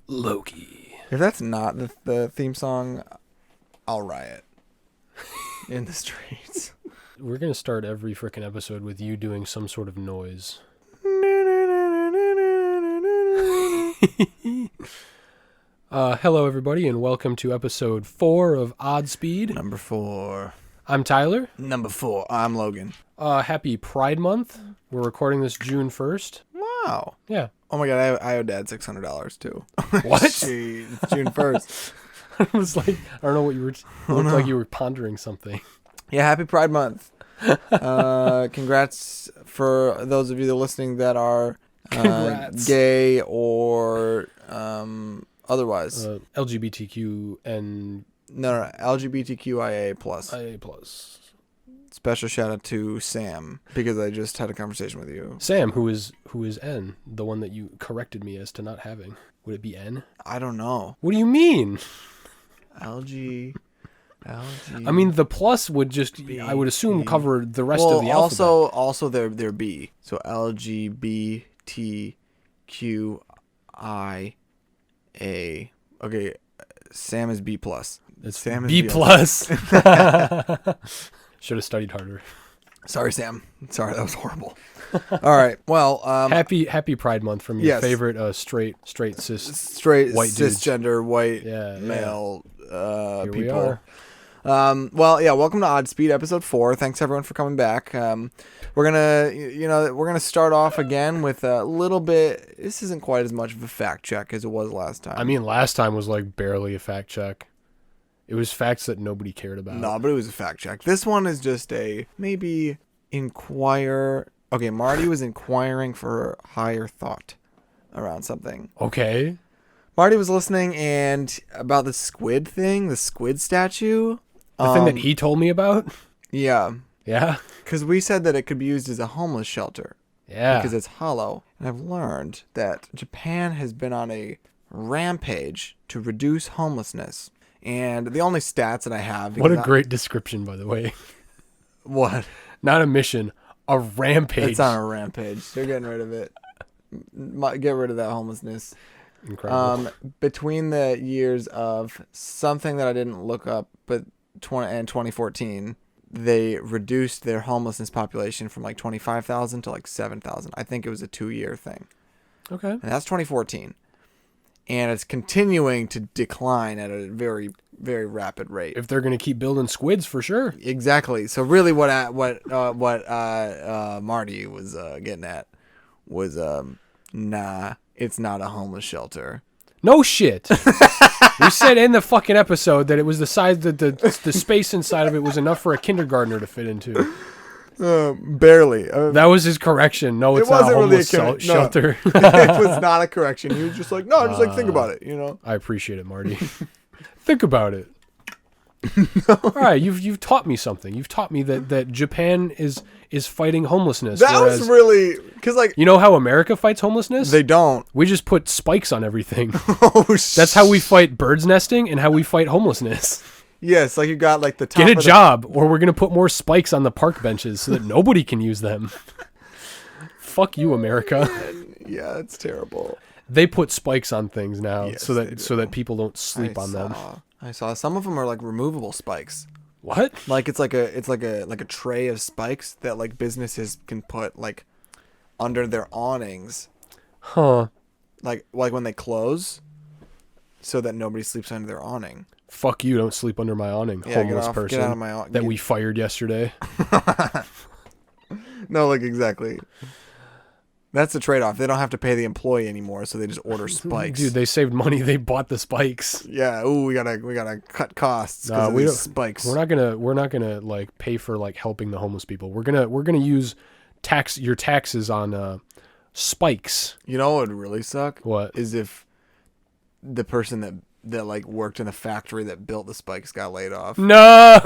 Loki. If that's not the theme song, I'll riot in the streets. We're going to start every freaking episode with you doing some sort of noise. Hello, everybody, and welcome to episode 4 of Oddspeed. Number 4. I'm Tyler. Number 4. I'm Logan. Happy Pride Month. We're recording this June 1st. Wow. Yeah. Oh my god, I owe Dad $600 too. What? Jeez, it's June 1st. I was like, I don't know what you were... It looked like you were pondering something. Yeah, happy Pride Month. Congrats for those of you that are listening that are gay or otherwise. LGBTQ and... No, LGBTQIA plus. IA plus. Special shout out to Sam because I just had a conversation with you. Sam, who is N, the one that you corrected me as to not having. Would it be N? I don't know. What do you mean? LG. I mean, the plus would just, I would assume, cover the rest of the alphabet. Also they're B. So LGBTQIA. Okay, Sam is B plus. Sam is B plus. Should have studied harder. Sorry, Sam. Sorry, that was horrible. All right. Well, happy Pride Month from your favorite straight white cisgender white male Here people. We are. Well, yeah. Welcome to Oddspeed, episode 4. Thanks everyone for coming back. We're gonna start off again with a little bit. This isn't quite as much of a fact check as it was last time. I mean, last time was like barely a fact check. It was facts that nobody cared about. No, but it was a fact check. This one is just a maybe inquire. Okay, Marty was inquiring for higher thought around something. Okay. Marty was listening and about the squid thing, the squid statue. The thing that he told me about? Yeah. Yeah? Because we said that it could be used as a homeless shelter. Yeah. Because it's hollow. And I've learned that Japan has been on a rampage to reduce homelessness. And the only stats that I have... What a great description, by the way. What? Not a mission, a rampage. It's on a rampage. They're getting rid of it. Get rid of that homelessness. Incredible. Between the years of something that I didn't look up, but 2014, they reduced their homelessness population from like 25,000 to like 7,000. I think it was a 2-year thing. Okay. And that's 2014. And it's continuing to decline at a very, very rapid rate. If they're going to keep building squids, for sure. Exactly. So really what Marty was getting at was, nah, it's not a homeless shelter. No shit. We said in the fucking episode that it was the size that the space inside of it was enough for a kindergartner to fit into. Barely. That was his correction. No, it's not a homeless shelter. It was not a correction. He was just like, no, just like think about it, you know. I appreciate it, Marty. Think about it. All right, you've taught me something. You've taught me that Japan is fighting homelessness. That was really because like you know how America fights homelessness? They don't. We just put spikes on everything. Oh, that's how we fight birds nesting and how we fight homelessness. Yes, like you got like the top. Get a job, or we're gonna put more spikes on the park benches so that nobody can use them. Fuck you, America. Yeah, it's terrible. They put spikes on things now, yes, so that people don't sleep on them. I saw some of them are like removable spikes. What? Like it's like a tray of spikes that like businesses can put like under their awnings. Huh. Like when they close, so that nobody sleeps under their awning. Fuck you! Don't sleep under my awning, yeah, homeless person. Get out of my awning. That we fired yesterday. No, like exactly. That's the trade-off. They don't have to pay the employee anymore, so they just order spikes. Dude, they saved money. They bought the spikes. Yeah. Ooh, we gotta cut costs because of these spikes. We're not gonna like pay for like helping the homeless people. We're gonna use your taxes on spikes. You know what would really suck? What is if the person that like worked in the factory that built the spikes got laid off? No.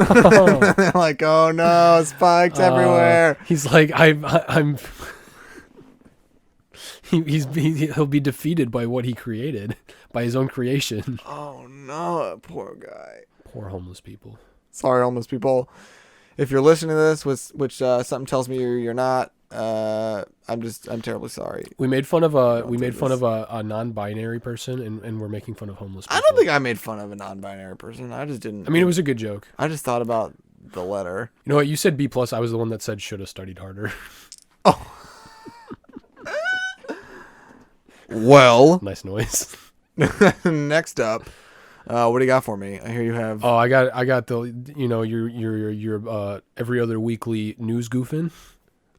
They're like, oh no, spikes everywhere. He's like, I'm. He'll be defeated by what he created, by his own creation. Oh no, poor guy. Poor homeless people. Sorry, homeless people. If you're listening to this, which something tells me you're not, I'm terribly sorry. We made fun of a non-binary person, and we're making fun of homeless people. I don't think I made fun of a non-binary person. I just didn't. I mean, it was a good joke. I just thought about the letter. You know what? You said B+. I was the one that said should have studied harder. Oh. Well. Nice noise. Next up, what do you got for me? I hear you have. Oh, I got the your every other weekly news goofing.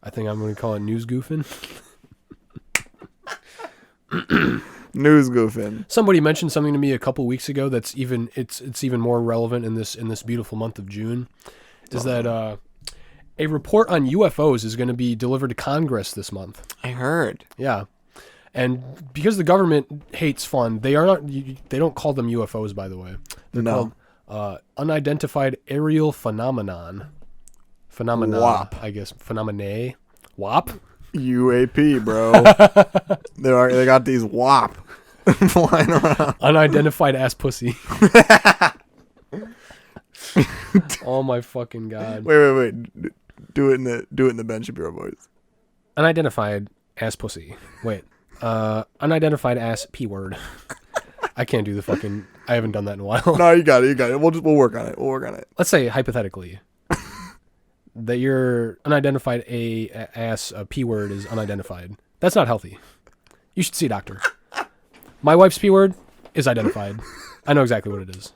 I think I'm going to call it news goofing. News goofing. Somebody mentioned something to me a couple weeks ago that's even more relevant in this beautiful month of June. Is that a report on UFOs is going to be delivered to Congress this month. I heard. Yeah. And because the government hates fun, they don't call them UFOs, by the way. They're called unidentified aerial phenomenon. WAP. I guess. Phenomena. WAP? UAP, bro. They got these WAP flying around. Unidentified ass pussy. Oh my fucking god. Wait. Do it in the Ben Shapiro voice. Unidentified ass pussy. Wait. Unidentified ass P word. I can't do the fucking. I haven't done that in a while. No, you got it. We'll work on it. Let's say hypothetically that your unidentified ass P word is unidentified. That's not healthy. You should see a doctor. My wife's P word is identified. I know exactly what it is.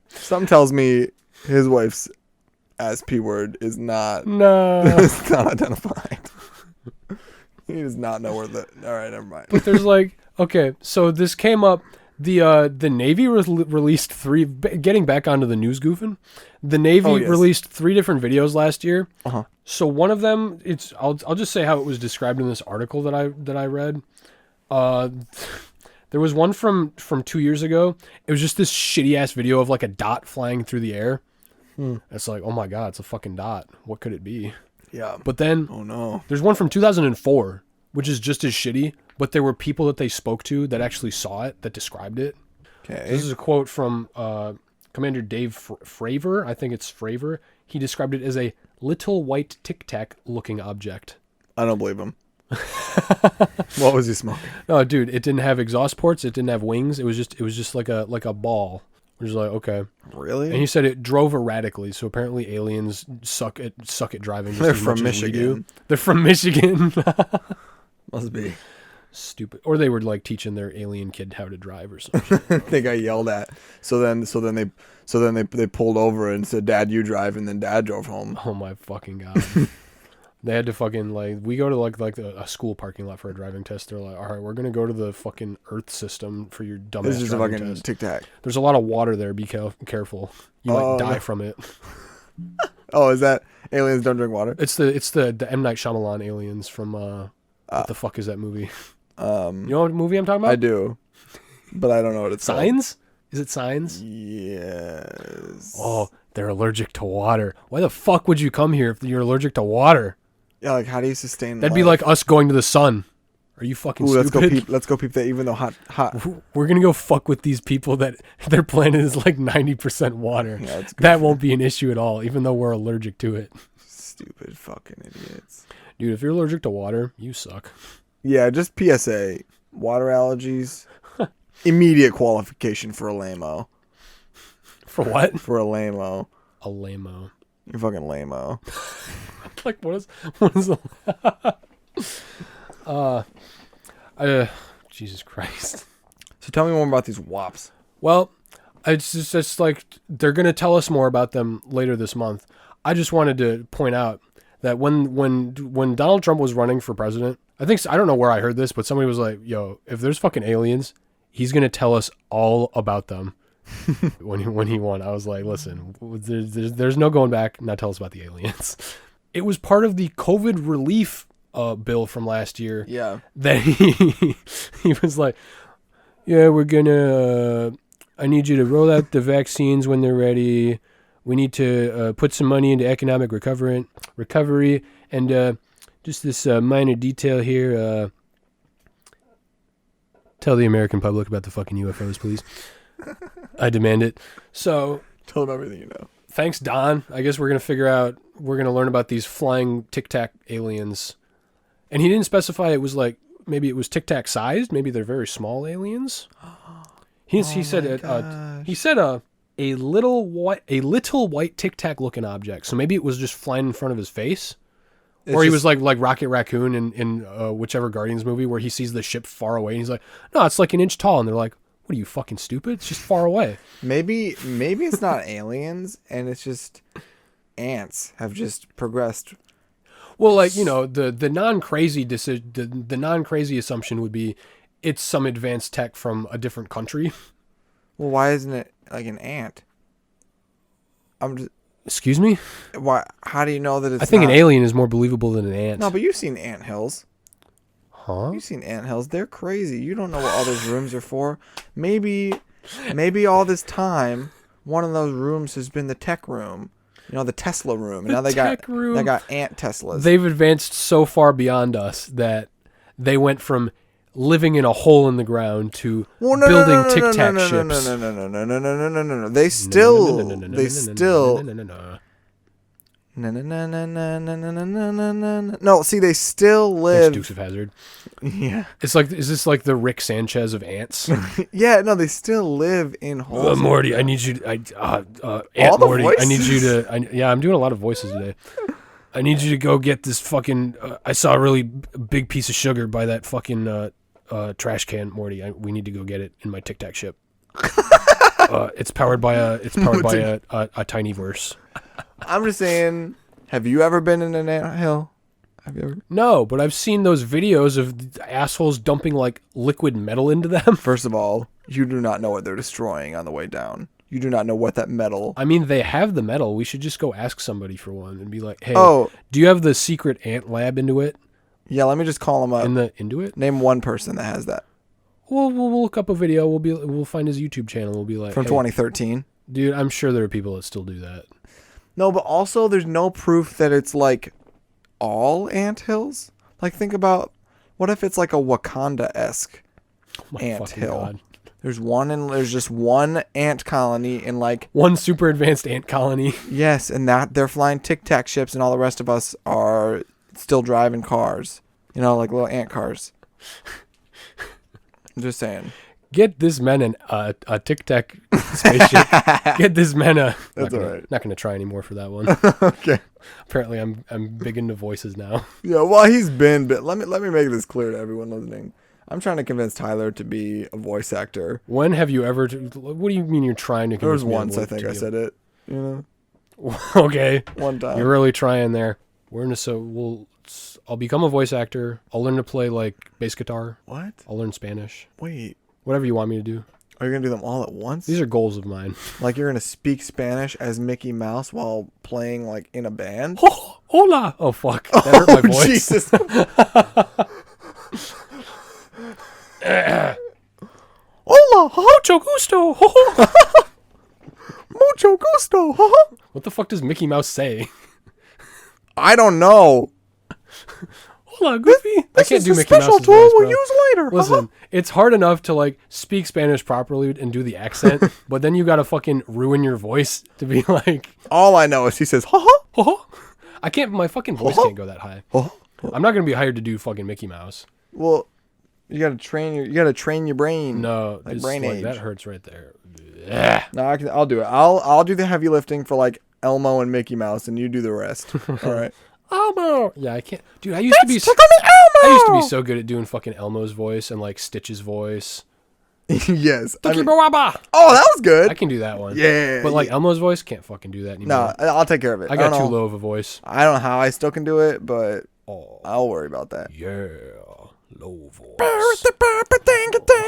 Something tells me his wife's ass P word is not. No. It's not identified. He does not know where the. All right, never mind. But there's okay, so this came up. The Navy released three. Getting back onto the news goofing, the Navy released 3 different videos last year. Uh-huh. So one of them, I'll just say how it was described in this article that I read. There was one from 2 years ago. It was just this shitty ass video of like a dot flying through the air. It's like, oh my god, it's a fucking dot. What could it be? Yeah. But then, oh no, there's one from 2004, which is just as shitty. But there were people that they spoke to that actually saw it, that described it. Okay. This is a quote from Commander Dave Fravor. I think it's Fravor. He described it as a little white Tic Tac looking object. I don't believe him. What was he smoking? No, dude, it didn't have exhaust ports. It didn't have wings. It was just like a ball. Which is like, okay. Really? And he said it drove erratically. So apparently aliens suck at driving. They're from Michigan. They're from Michigan. Must be. Stupid. Or they were like teaching their alien kid how to drive or something. They got yelled at. So then they pulled over and said, "Dad, you drive," and then Dad drove home. Oh my fucking god. They had to fucking we go to like a school parking lot for a driving test. They're like, all right, we're gonna go to the fucking Earth system for your dumbass This is a driving fucking test. Tic Tac. There's a lot of water there. Be careful. You might die from it. Oh, is that aliens don't drink water? It's the M. Night Shyamalan aliens from what the fuck is that movie? You know what movie I'm talking about? I do, but I don't know what it's Signs? Is it Signs? Yes. Oh, they're allergic to water. Why the fuck would you come here if you're allergic to water? Yeah, like how do you sustain? That'd life? be like us going to the sun. Are you fucking stupid? Let's go peep that. Even though hot. We're gonna go fuck with these people that their planet is like 90% water. Yeah, that won't be an issue at all, even though we're allergic to it. Stupid fucking idiots. Dude, if you're allergic to water, you suck. Yeah, just PSA. Water allergies. Immediate qualification for a lame-o. For what? For a lame-o. A lame-o. You're fucking lame-o. Like, what is Jesus Christ. So tell me more about these WAPs. Well, it's just like they're going to tell us more about them later this month. I just wanted to point out that when Donald Trump was running for president, I don't know where I heard this, but somebody was like, yo, if there's fucking aliens, he's going to tell us all about them. when he won, I was like, listen, there's no going back. Now tell us about the aliens. It was part of the COVID relief bill from last year. Yeah. That he was like, yeah, we're gonna. I need you to roll out the vaccines when they're ready. We need to put some money into economic recovery, and just this minor detail here. Tell the American public about the fucking UFOs, please. I demand it. So tell them everything you know. Thanks, Don. I guess we're gonna learn about these flying Tic Tac aliens And he didn't specify it was like, maybe it was Tic Tac sized. Maybe they're very small aliens. He said a little white Tic Tac looking object. So maybe it was just flying in front of his face. Or he was like Rocket Raccoon in whichever Guardians movie where he sees the ship far away and he's like, no, it's like an inch tall. And they're like, what are you, fucking stupid? It's just far away. Maybe it's not aliens and it's just ants have just progressed. Well, like, you know, the non-crazy decision, the non-crazy assumption would be it's some advanced tech from a different country. Well, why isn't it like an ant? Excuse me? Why? How do you know that it's I think not? an alien is more believable than an ant. No, but you've seen ant hills. Huh? You've seen ant hills. They're crazy. You don't know what all those rooms are for. Maybe all this time, one of those rooms has been the tech room. You know, the Tesla room. And now they got ant Teslas. They've advanced so far beyond us that they went from living in a hole in the ground to building Tic Tac ships. No. They still. No, see, they still live. Dukes of Hazzard. Yeah. Is this like the Rick Sanchez of ants? Yeah, no, they still live in holes. Morty, I need you to, Aunt All the Morty, voices? I need you to, yeah, I'm doing a lot of voices today. I need you to go get this fucking, I saw a really big piece of sugar by that fucking trash can, Morty. We need to go get it in my Tic Tac ship. It's powered by a tiny verse. I'm just saying, have you ever been in an ant hill? Have you ever? No, but I've seen those videos of assholes dumping like liquid metal into them. First of all, you do not know what they're destroying on the way down. You do not know what that metal. I mean, they have the metal. We should just go ask somebody for one and be like, hey, Oh. do you have the secret ant lab into it? Yeah, let me just call him up. Into it? Name one person that has that. We'll look up a video. We'll find his YouTube channel. We'll be like, From hey, 2013. dude, I'm sure there are people that still do that. No, but also there's no proof that it's like all ant hills. Like, think about, what if it's like a Wakanda-esque ant hill? God. There's just one ant colony in like One super advanced ant colony. yes, and that they're flying Tic Tac ships, and all the rest of us are still driving cars. You know, like little ant cars. I'm just saying. Get this man a Tic Tac spaceship. Get this man a. That's all right. Not gonna try anymore for that one. Okay. Apparently, I'm big into voices now. Yeah, well, he's been, but let me make this clear to everyone listening. I'm trying to convince Tyler to be a voice actor. When have you ever? What do you mean you're trying to? There was convince me once I think I said it. You know, Okay. one time. You're really trying there. I'll become a voice actor. I'll learn to play like bass guitar. What? I'll learn Spanish. Wait. Whatever you want me to do. Are you gonna do them all at once? These are goals of mine. Like you're gonna speak Spanish as Mickey Mouse while playing like in a band? Oh, hola! Oh fuck! That hurt my voice. Jesus. Hola! Mucho gusto. Mucho gusto! What the fuck does Mickey Mouse say? I don't know. Hola, Goofy. I can't do a Mickey special Mouse's tool voice, we'll bro. use later. Listen, it's hard enough to like speak Spanish properly and do the accent, but then you gotta fucking ruin your voice to be like, All I know is he says, oh. I can't. My fucking voice can't go that high. I'm not gonna be hired to do fucking Mickey Mouse. Well, you gotta train your brain. No, like it's brain like, age. that hurts right there. No, I'll do it. I'll do the heavy lifting for like Elmo and Mickey Mouse, and you do the rest. All right. Elmo. Yeah, I can't, dude. I used to be so good at doing fucking Elmo's voice and like Stitch's voice. Yes. Oh, that Oh, that was good. I can do that one. Yeah. But like Elmo's voice, can't fucking do that anymore. No, I'll take care of it. I got don't too know. low of a voice. I don't know how I still can do it, but Oh, I'll worry about that. yeah, low voice.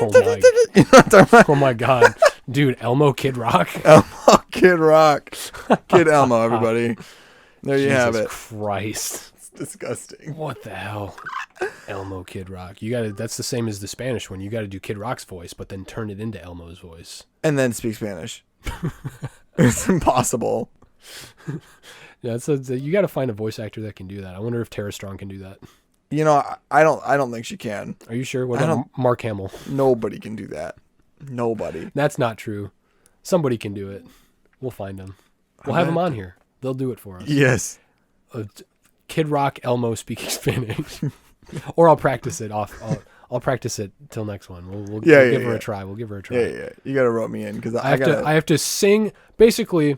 Elmo, Oh my god, dude, Elmo Kid Rock. Kid Rock, Kid Elmo, everybody. There you have Jesus it. Christ, It's disgusting. what the hell? Elmo Kid Rock. You gotta. That's the same as the Spanish one. You gotta do Kid Rock's voice, but then turn it into Elmo's voice. And then speak Spanish. It's impossible. Yeah, you gotta find a voice actor that can do that. I wonder if Tara Strong can do that. You know, I don't think she can. Are you sure? What about Mark Hamill? Nobody can do that. Nobody. That's not true. Somebody can do it. We'll find them. We'll have them on here. They'll do it for us. Yes. Kid Rock, Elmo speaking Spanish. Or I'll practice it off. I'll practice it till next one. We'll give her a try. We'll give her a try. Yeah. You gotta rope me in because I have to sing. Basically,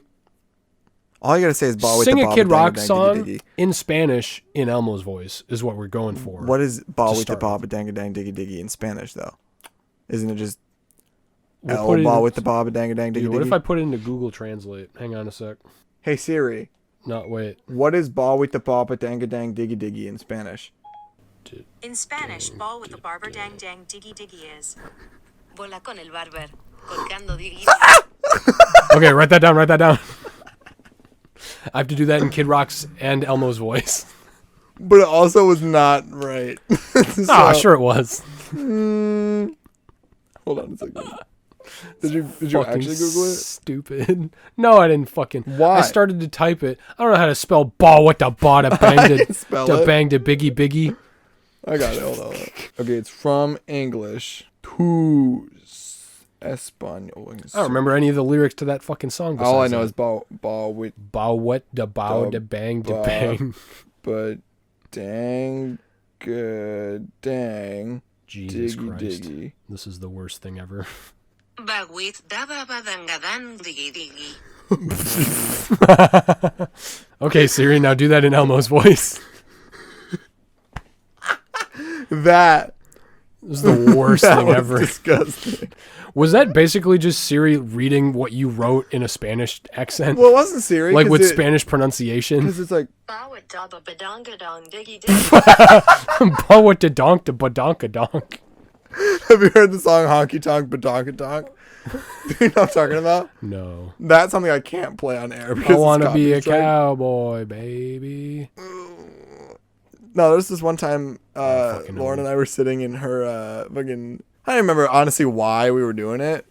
all you gotta say is "ball with sing the a Bob Kid Rock Dang song Diggy. in Spanish in Elmo's voice is what we're going for. What is "ball with the start Bob Dang Diggy Diggy" in Spanish though? Isn't it just We'll put it ball in- with the Bob Dang Diggy Dude, what Diggy? if I put it into Google Translate? Hang on a sec. Hey Siri, No, wait. what is "ball with the Bob Dang Diggy Diggy" in Spanish? In Spanish, ball with the barber dang dang diggy diggy is. Bola con el barber, colgando diggy diggy. Okay, write that down. Write that down. I have to do that in Kid Rock's and Elmo's voice. But it also was not right. Sure it was. Hold on a second. Did you Fucking actually Google it? Stupid. No, I didn't fucking. Why? I started to type it. I don't know how to spell ball with the ba to bang to, Spell to it. bang to biggie. I got it. Hold on. Okay, it's from English to Espanol. I don't remember any of the lyrics to that fucking song. All I besides know that. is ball with bow what the bow to bang to ba- bang. but dang good dang Jesus diggy Christ. diggy. This is the worst thing ever. Bagwit daba badangadan diggy diggy. Okay, Siri, now do that in Elmo's voice. That This is the worst thing was ever. disgusting. Was that basically just Siri reading what you wrote in a Spanish accent? Well, it wasn't Siri. Like with Spanish. Spanish pronunciation? Because it's like Bawit daba badangadang diggy diggy. Bow what the donk to badonka donk. have you heard the song Honky Tonk Badonka Tonk? Do you know what I'm talking about? No. That's something I can't play on air because I it's want to be a copyright strike. cowboy, baby. No, there was this one time fucking Lauren know. and I were sitting in her fucking. I don't remember honestly why we were doing it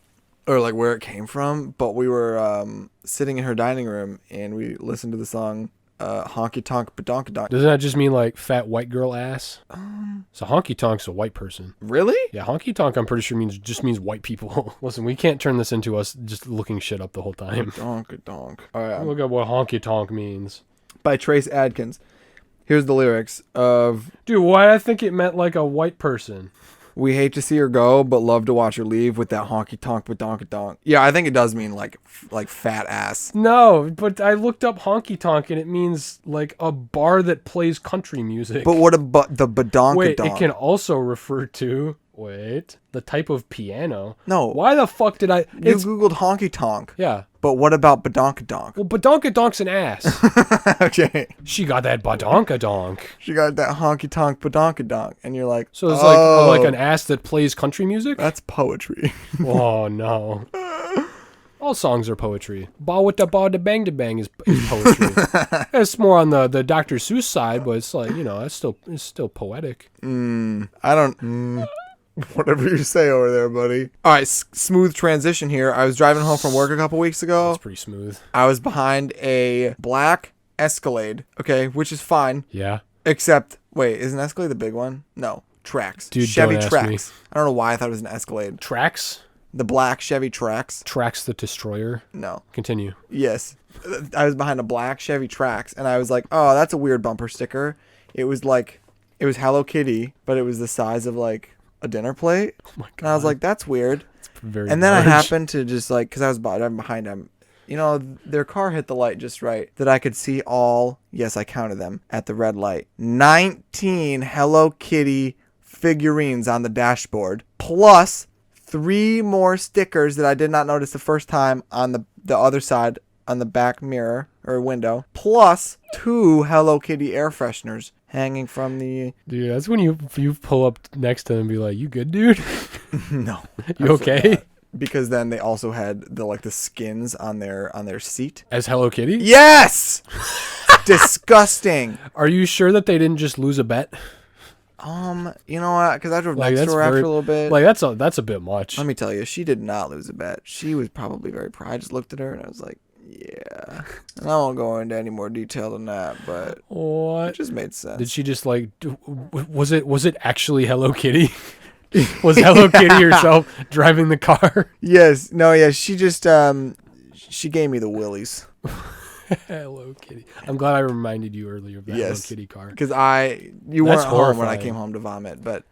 or like where it came from, but we were sitting in her dining room and we listened to the song Honky Tonk Badonka Donk. Doesn't that just mean like fat white girl ass? So honky tonk's a white person. Really? Yeah, honky tonk I'm pretty sure means white people. Listen, we can't turn this into us just looking shit up the whole time. Donka Donk. All right. Look at what honky tonk means. By Trace Adkins. Here's the lyrics of Dude, why I think it meant like a white person. "We hate to see her go, but love to watch her leave with that honky tonk badonka donk." Yeah, I think it does mean like fat ass. No, but I looked up honky tonk and it means like a bar that plays country music. But what about the badonka Wait, donk? it can also refer to the type of piano. No. Why the fuck did I? You It's googled honky tonk. yeah. But what about badonka donk? Well, badonka donk's an ass. Okay. She got that badonka donk. She got that honky tonk badonka donk, and you're like, So it's oh, like an ass that plays country music. that's poetry. Oh no. All songs are poetry. Ba with the ba da bang da bang is poetry. It's more on the Dr. Seuss side, but it's like, you know, it's still poetic. I don't. Whatever you say over there, buddy. All right, smooth transition here. I was driving home from work a couple weeks ago. It's pretty smooth. I was behind a black Escalade. Okay, which is fine. Yeah. Except, wait, is an Escalade the big one? No, Trax. Dude, Chevy don't ask Trax. me. I don't know why I thought it was an Escalade. Trax? The black Chevy Trax. Trax the Destroyer. No. Continue. Yes. I was behind a black Chevy Trax, and I was like, oh, that's a weird bumper sticker. It was Hello Kitty, but it was the size of like a dinner plate. Oh my god. And I was like, that's weird. Very And then I large. happened to just like, because I was driving behind them, you know, their car hit the light just right that I could see all, yes, I counted them at the red light, 19 Hello Kitty figurines on the dashboard, plus 3 more stickers that I did not notice the first time on the other side on the back mirror or window, plus 2 Hello Kitty air fresheners hanging from the... Dude, that's when you pull up next to them and be like, "You good, dude? No. You okay?" Because then they also had the skins on their seat. As Hello Kitty? Yes! Disgusting. Are you sure that they didn't just lose a bet? You know what? Because I drove Like, next to her after a little bit. Like that's a bit much. Let me tell you, she did not lose a bet. She was probably very proud. I just looked at her and I was like, yeah. And I won't go into any more detail than that, but it What? just made sense. Did she just like? Was it actually Hello Kitty? Was Hello Kitty herself driving the car? Yes. No, yeah. She just, she gave me the willies. Hello Kitty. I'm glad I reminded you earlier of that Hello Kitty car. Because you That's weren't home when I horrifying. came home to vomit, but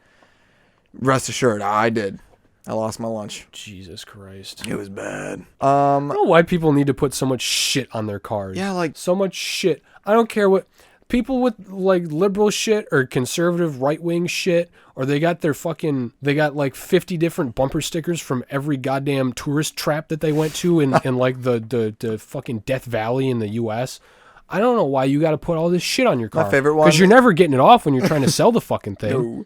rest assured, I did. I lost my lunch. Jesus Christ. It was bad. I don't know why people need to put so much shit on their cars. Yeah, like so much shit. I don't care what people with like liberal shit or conservative right wing shit, or they got like 50 different bumper stickers from every goddamn tourist trap that they went to in like the fucking Death Valley in the US. I don't know why you got to put all this shit on your car. My favorite one, because you're never getting it off when you're trying to sell the fucking thing. No.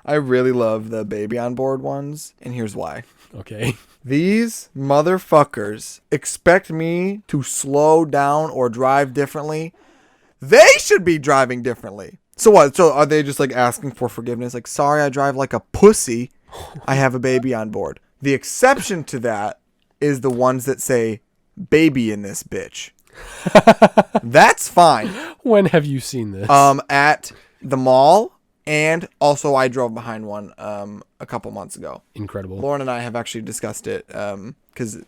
I really love the baby on board ones, and here's why. Okay. These motherfuckers expect me to slow down or drive differently. They should be driving differently. So what? So are they just like asking for forgiveness? Like, sorry, I drive like a pussy. I have a baby on board. The exception to that is the ones that say baby in this bitch. That's fine. When have you seen this? At the mall, and also I drove behind one a couple months ago. Incredible. Lauren and I have actually discussed it because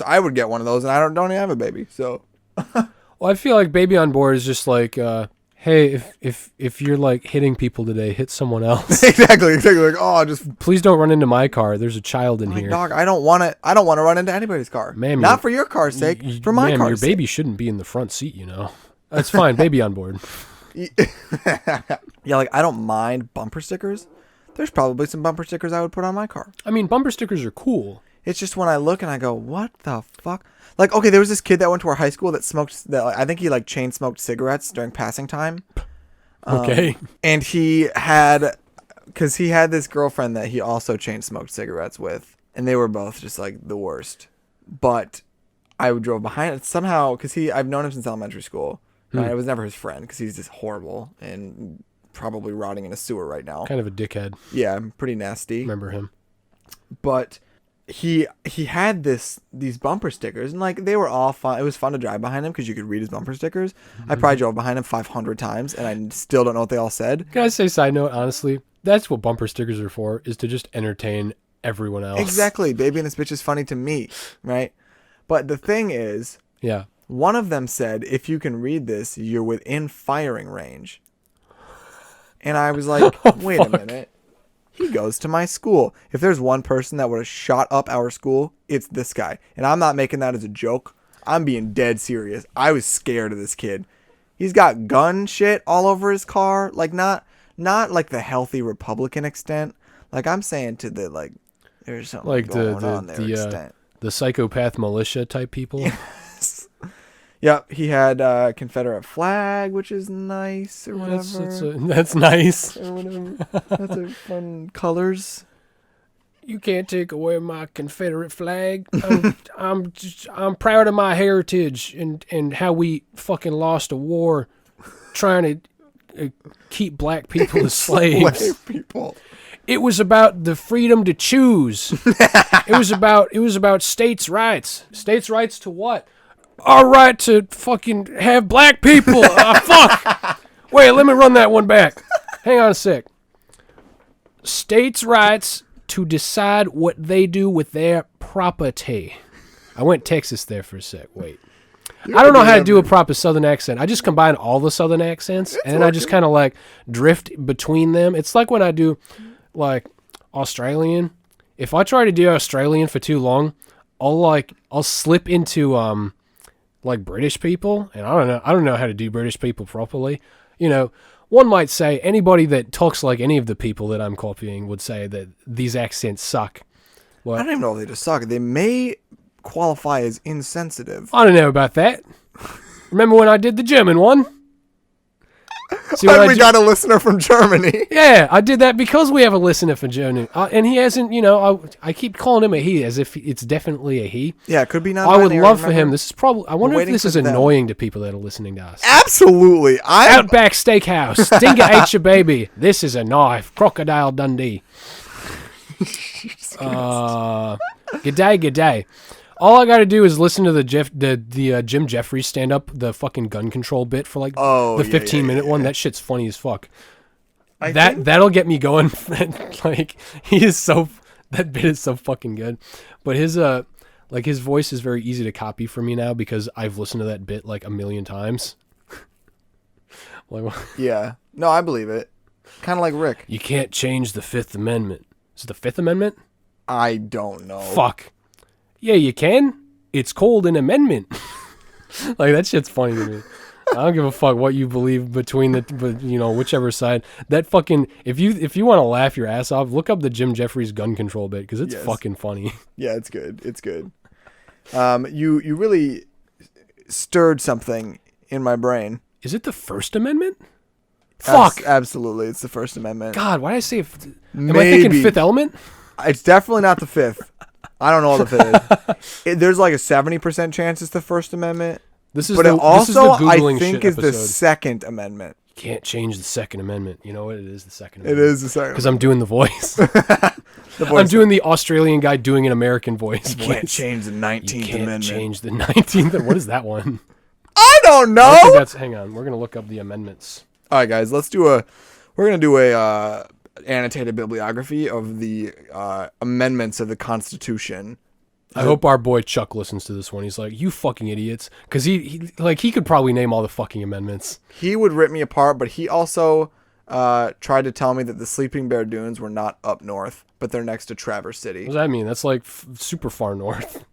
I would get one of those, and I don't even have a baby, so. Well, I feel like baby on board is just like, hey, if you're like hitting people today, hit someone else. Exactly. Like, oh, just please don't run into my car. There's a child in here. Dog, I don't want to run into anybody's car. Ma'am, not for your car's sake, for my ma'am, car's your sake. baby shouldn't be in the front seat, you know. That's fine, baby on board. Yeah, like I don't mind bumper stickers. There's probably some bumper stickers I would put on my car. I mean, bumper stickers are cool. It's just when I look and I go, what the fuck? Like, okay, there was this kid that went to our high school that smoked, I think he like chain smoked cigarettes during passing time. Okay. And because he had this girlfriend that he also chain smoked cigarettes with, and they were both just like the worst. But I drove behind it somehow because I've known him since elementary school. I was never his friend because he's just horrible and probably rotting in a sewer right now. Kind of a dickhead. Yeah, pretty nasty. Remember him. But he had these bumper stickers, and like they were all fun. It was fun to drive behind him because you could read his bumper stickers. I probably drove behind him 500 times, and I still don't know what they all said. Can I say, side note, honestly, that's what bumper stickers are for, is to just entertain everyone else. Exactly. Baby and this bitch is funny to me, right? But the thing is, yeah. One of them said, if you can read this, you're within firing range. And I was like, wait a minute. He goes to my school. If there's one person that would have shot up our school, it's this guy. And I'm not making that as a joke. I'm being dead serious. I was scared of this kid. He's got gun shit all over his car. Like, not like the healthy Republican extent. Like, I'm saying to the, like, there's something like going on there extent. The psychopath militia type people. Yes. Yep, he had a Confederate flag, which is nice or whatever. That's nice. Or whatever. That's a fun colors. You can't take away my Confederate flag. I'm proud of my heritage and how we fucking lost a war trying to keep black people as slaves. Slave people. It was about the freedom to choose. It was about states' rights. States' rights to what? Our right to fucking have black people. Fuck. Wait, let me run that one back. Hang on a sec. States' rights to decide what they do with their property. I went Texas there for a sec. Wait. I don't know how to do a proper Southern accent. I just combine all the Southern accents, and then I just kind of like drift between them. It's like when I do like Australian. If I try to do Australian for too long, I'll slip into like British people, and I don't know how to do British people properly. You know, one might say anybody that talks like any of the people that I'm copying would say that these accents suck. Well, I don't even know if they just suck. They may qualify as insensitive. I don't know about that. Remember when I did the German one? See Like we got a listener from Germany. Yeah, I did that because we have a listener from Germany. And he hasn't, you know, I keep calling him a he as if it's definitely a he. Yeah, it could be not. I would love for him. This is probably, I wonder if this is them. annoying to people that are listening to us. Absolutely. Outback Steakhouse. Dingo ate your baby. This is a knife. Crocodile Dundee. G'day. All I got to do is listen to the Jim Jeffries stand up, the fucking gun control bit for like the 15-minute one. That shit's funny as fuck. That'll get me going. Like that bit is so fucking good. But his Like his voice is very easy to copy for me now because I've listened to that bit like a million times. Like, Yeah. No, I believe it. Kind of like Rick. you can't change the Fifth Amendment. Is it the Fifth Amendment? I don't know. Fuck. Yeah, you can. It's called an amendment. Like that shit's funny to me. I don't give a fuck what you believe between whichever side. That fucking if you want to laugh your ass off, look up the Jim Jeffries gun control bit because it's fucking funny. Yeah, it's good. It's good. You really stirred something in my brain. Is it the First Amendment? Fuck. Absolutely, it's the First Amendment. God, why did I say? Am I Maybe. thinking Fifth Element? It's definitely not the Fifth. I don't know what the Fifth is. There's like a 70% chance it's the First Amendment. This is But the, it also, this is the I Googling think, shit is the episode. Second Amendment. You can't change the Second Amendment. You know what? It is the Second It Amendment. is the Second Because I'm doing the voice. The I'm voice. doing the Australian guy doing an American voice. You can't change the 19th You can't Amendment. change the 19th. What is that one? I don't I think know. that's. Hang on. We're gonna look up the amendments. All right, guys, we're gonna do a annotated bibliography of the amendments of the Constitution. I hope our boy Chuck listens to this one. He's like, "You fucking idiots," because he could probably name all the fucking amendments. He would rip me apart, but he also tried to tell me that the Sleeping Bear Dunes were not up north, but they're next to Traverse City. What does that mean? That's like super far north.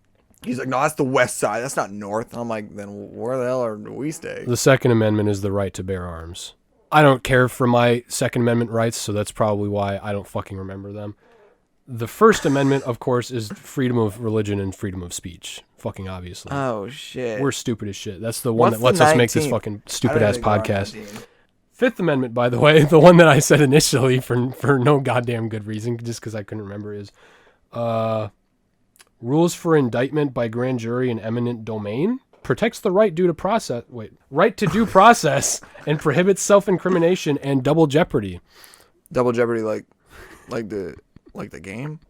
He's like, no, that's the west side. That's not north. And I'm like, then where the hell are we stay? The Second Amendment is the right to bear arms. I don't care for my Second Amendment rights, so that's probably why I don't fucking remember them. The First Amendment, of course, is freedom of religion and freedom of speech. Fucking obviously. Oh, shit. We're stupid as shit. That's the one What's that lets the us make this 19th? fucking I stupid don't ass think we're on podcast. 19. Fifth Amendment, by the way, the one that I said initially for no goddamn good reason, just because I couldn't remember, is rules for indictment by grand jury in eminent domain. Protects the right right to due process and prohibits self-incrimination and double jeopardy. Double Jeopardy, like the game,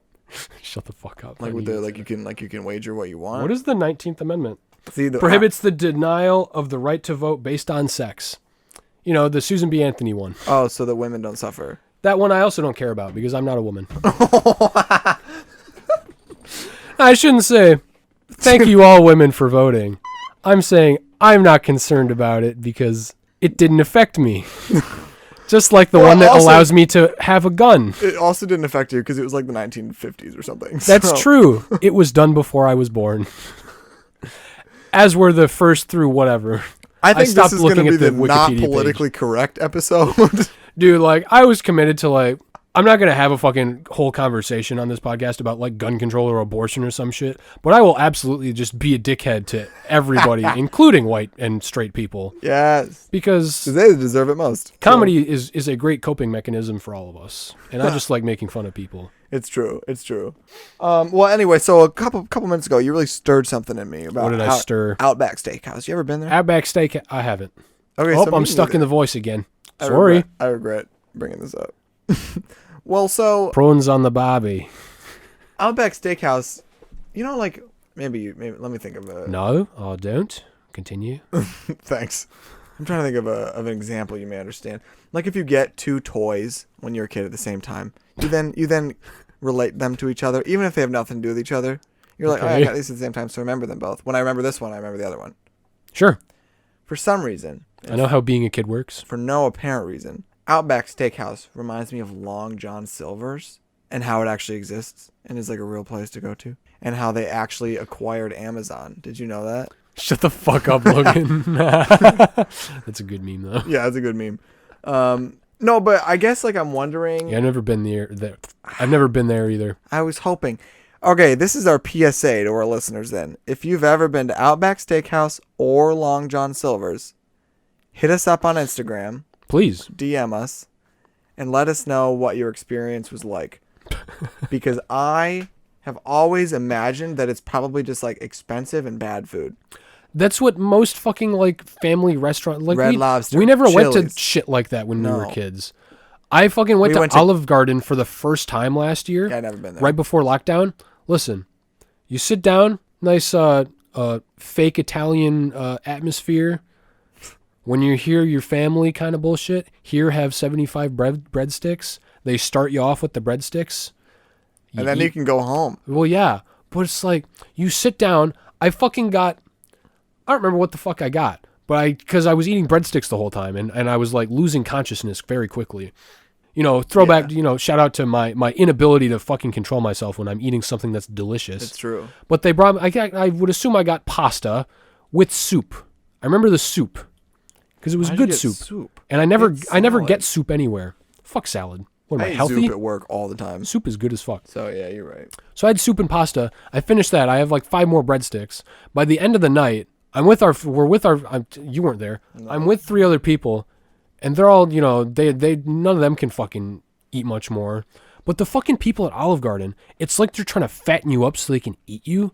Shut the fuck up. like with the you can wager what you want. What is the 19th Amendment? See, Prohibits the denial of the right to vote based on sex. You know, the Susan B. Anthony one. Oh, so that women don't suffer. That one I also don't care about because I'm not a woman. I shouldn't say thank you all women for voting. I'm saying I'm not concerned about it because it didn't affect me. Just like the one that also- allows me to have a gun. It also didn't affect you because it was like the 1950s or something. That's so. true. It was done before I was born. As were the first through whatever. I think stopped this is going to looking be at the the not Wikipedia page. politically correct episode. Dude, like, I was committed to, like, I'm not going to have a fucking whole conversation on this podcast about, like, gun control or abortion or some shit, but I will absolutely just be a dickhead to everybody, including white and straight people, Yes. because They deserve it most. comedy is a great coping mechanism for all of us, and I just like making fun of people. It's true. It's true. Well, anyway, so a couple minutes ago, you really stirred something in me about What did I stir? Outback Steakhouse. You ever been there? Outback Steak, I haven't. Okay, Oh, so I'm me stuck neither. in the voice again. Sorry. I regret bringing this up. Well, so Prawns on the barbie. Outback Steakhouse, you know, like maybe let me think of a. No, I don't. Continue. Thanks. I'm trying to think of an example you may understand. Like if you get two toys when you're a kid at the same time, you then relate them to each other, even if they have nothing to do with each other. You're like, oh, I Okay. got these at the same time, so remember them both. When I remember this one, I remember the other one. Sure. For some reason, I know how being a kid works. for no apparent reason, Outback Steakhouse reminds me of Long John Silver's and how it actually exists and is like a real place to go to, and how they actually acquired Amazon. Did you know that? Shut the fuck up, Logan. That's a good meme, though. Yeah, it's a good meme. No, but I guess like I'm wondering. Yeah, I've never been there. I've never been there either. I was hoping. Okay, this is our PSA to our listeners then. If you've ever been to Outback Steakhouse or Long John Silver's, hit us up on Instagram, Please. DM us, and let us know what your experience was like. Because I have always imagined that it's probably just like expensive and bad food. That's what most fucking like family restaurant like Red Lobster, We never went Chili's. to shit like that when we were No. kids. I fucking went We to went to- Olive Garden for the first time last year. Yeah, I've never been there. Right before lockdown. Listen, you sit down, nice fake Italian atmosphere. When you hear your family kind of bullshit, here have 75 breadsticks. They start you off with the breadsticks. And then eat- you can go home. Well, yeah, But it's like, you sit down, I fucking got, I don't remember what the fuck I got, but because I was eating breadsticks the whole time, and I was like losing consciousness very quickly. You know, throwback, you know, shout out to my inability to fucking control myself when I'm eating something that's delicious. It's true. But they brought, I would assume I got pasta with soup. I remember the soup because it was good soup. And I never get soup anywhere. Fuck salad. What am I, healthy? I eat soup at work all the time. Soup is good as fuck. So yeah, you're right. So I had soup and pasta. I finished that. I have like 5 more breadsticks. By the end of the night, you weren't there. No. I'm with 3 other people. And they're all, you know, they none of them can fucking eat much more. But the fucking people at Olive Garden, it's like they're trying to fatten you up so they can eat you.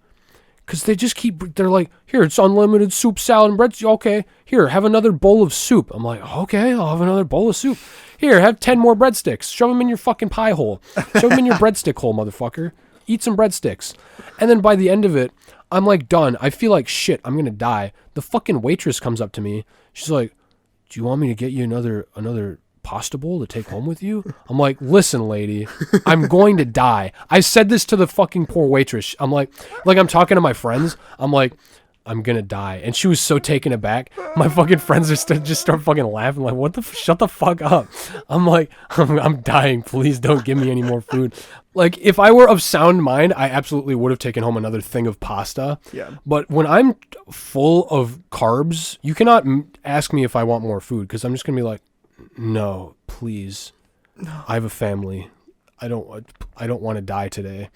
Because they just they're like, here, it's unlimited soup, salad, and bread. Okay, here, have another bowl of soup. I'm like, okay, I'll have another bowl of soup. Here, have 10 more breadsticks. Shove them in your fucking pie hole. Shove them in your breadstick hole, motherfucker. Eat some breadsticks. And then by the end of it, I'm like done. I feel like shit. I'm going to die. The fucking waitress comes up to me. She's like, do you want me to get you another pasta bowl to take home with you? I'm like, listen, lady, I'm going to die. I said this to the fucking poor waitress. I'm like I'm talking to my friends. I'm like, I'm going to die. And she was so taken aback. My fucking friends just start fucking laughing. Like, what the, shut the fuck up. I'm like, I'm dying. Please don't give me any more food. Like, if I were of sound mind, I absolutely would have taken home another thing of pasta. Yeah. But when I'm full of carbs, you cannot ask me if I want more food because I'm just going to be like, no, please. No. I have a family. I don't want to die today.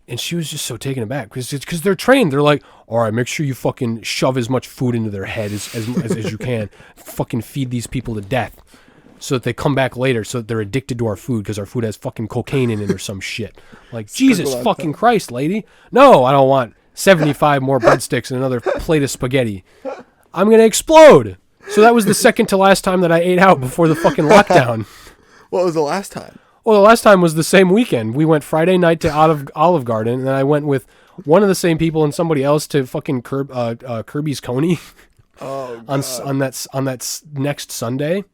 And she was just so taken aback because they're trained. They're like, all right, make sure you fucking shove as much food into their head as you can. Fucking feed these people to death so that they come back later so that they're addicted to our food because our food has fucking cocaine in it or some shit. Like, Jesus fucking Christ, lady. No, I don't want 75 more breadsticks and another plate of spaghetti. I'm going to explode. So that was the second to last time that I ate out before the fucking lockdown. What was the last time? Well, the last time was the same weekend. We went Friday night to Olive Garden, and then I went with one of the same people and somebody else to fucking Kirby's Coney. Oh, God. on that next Sunday.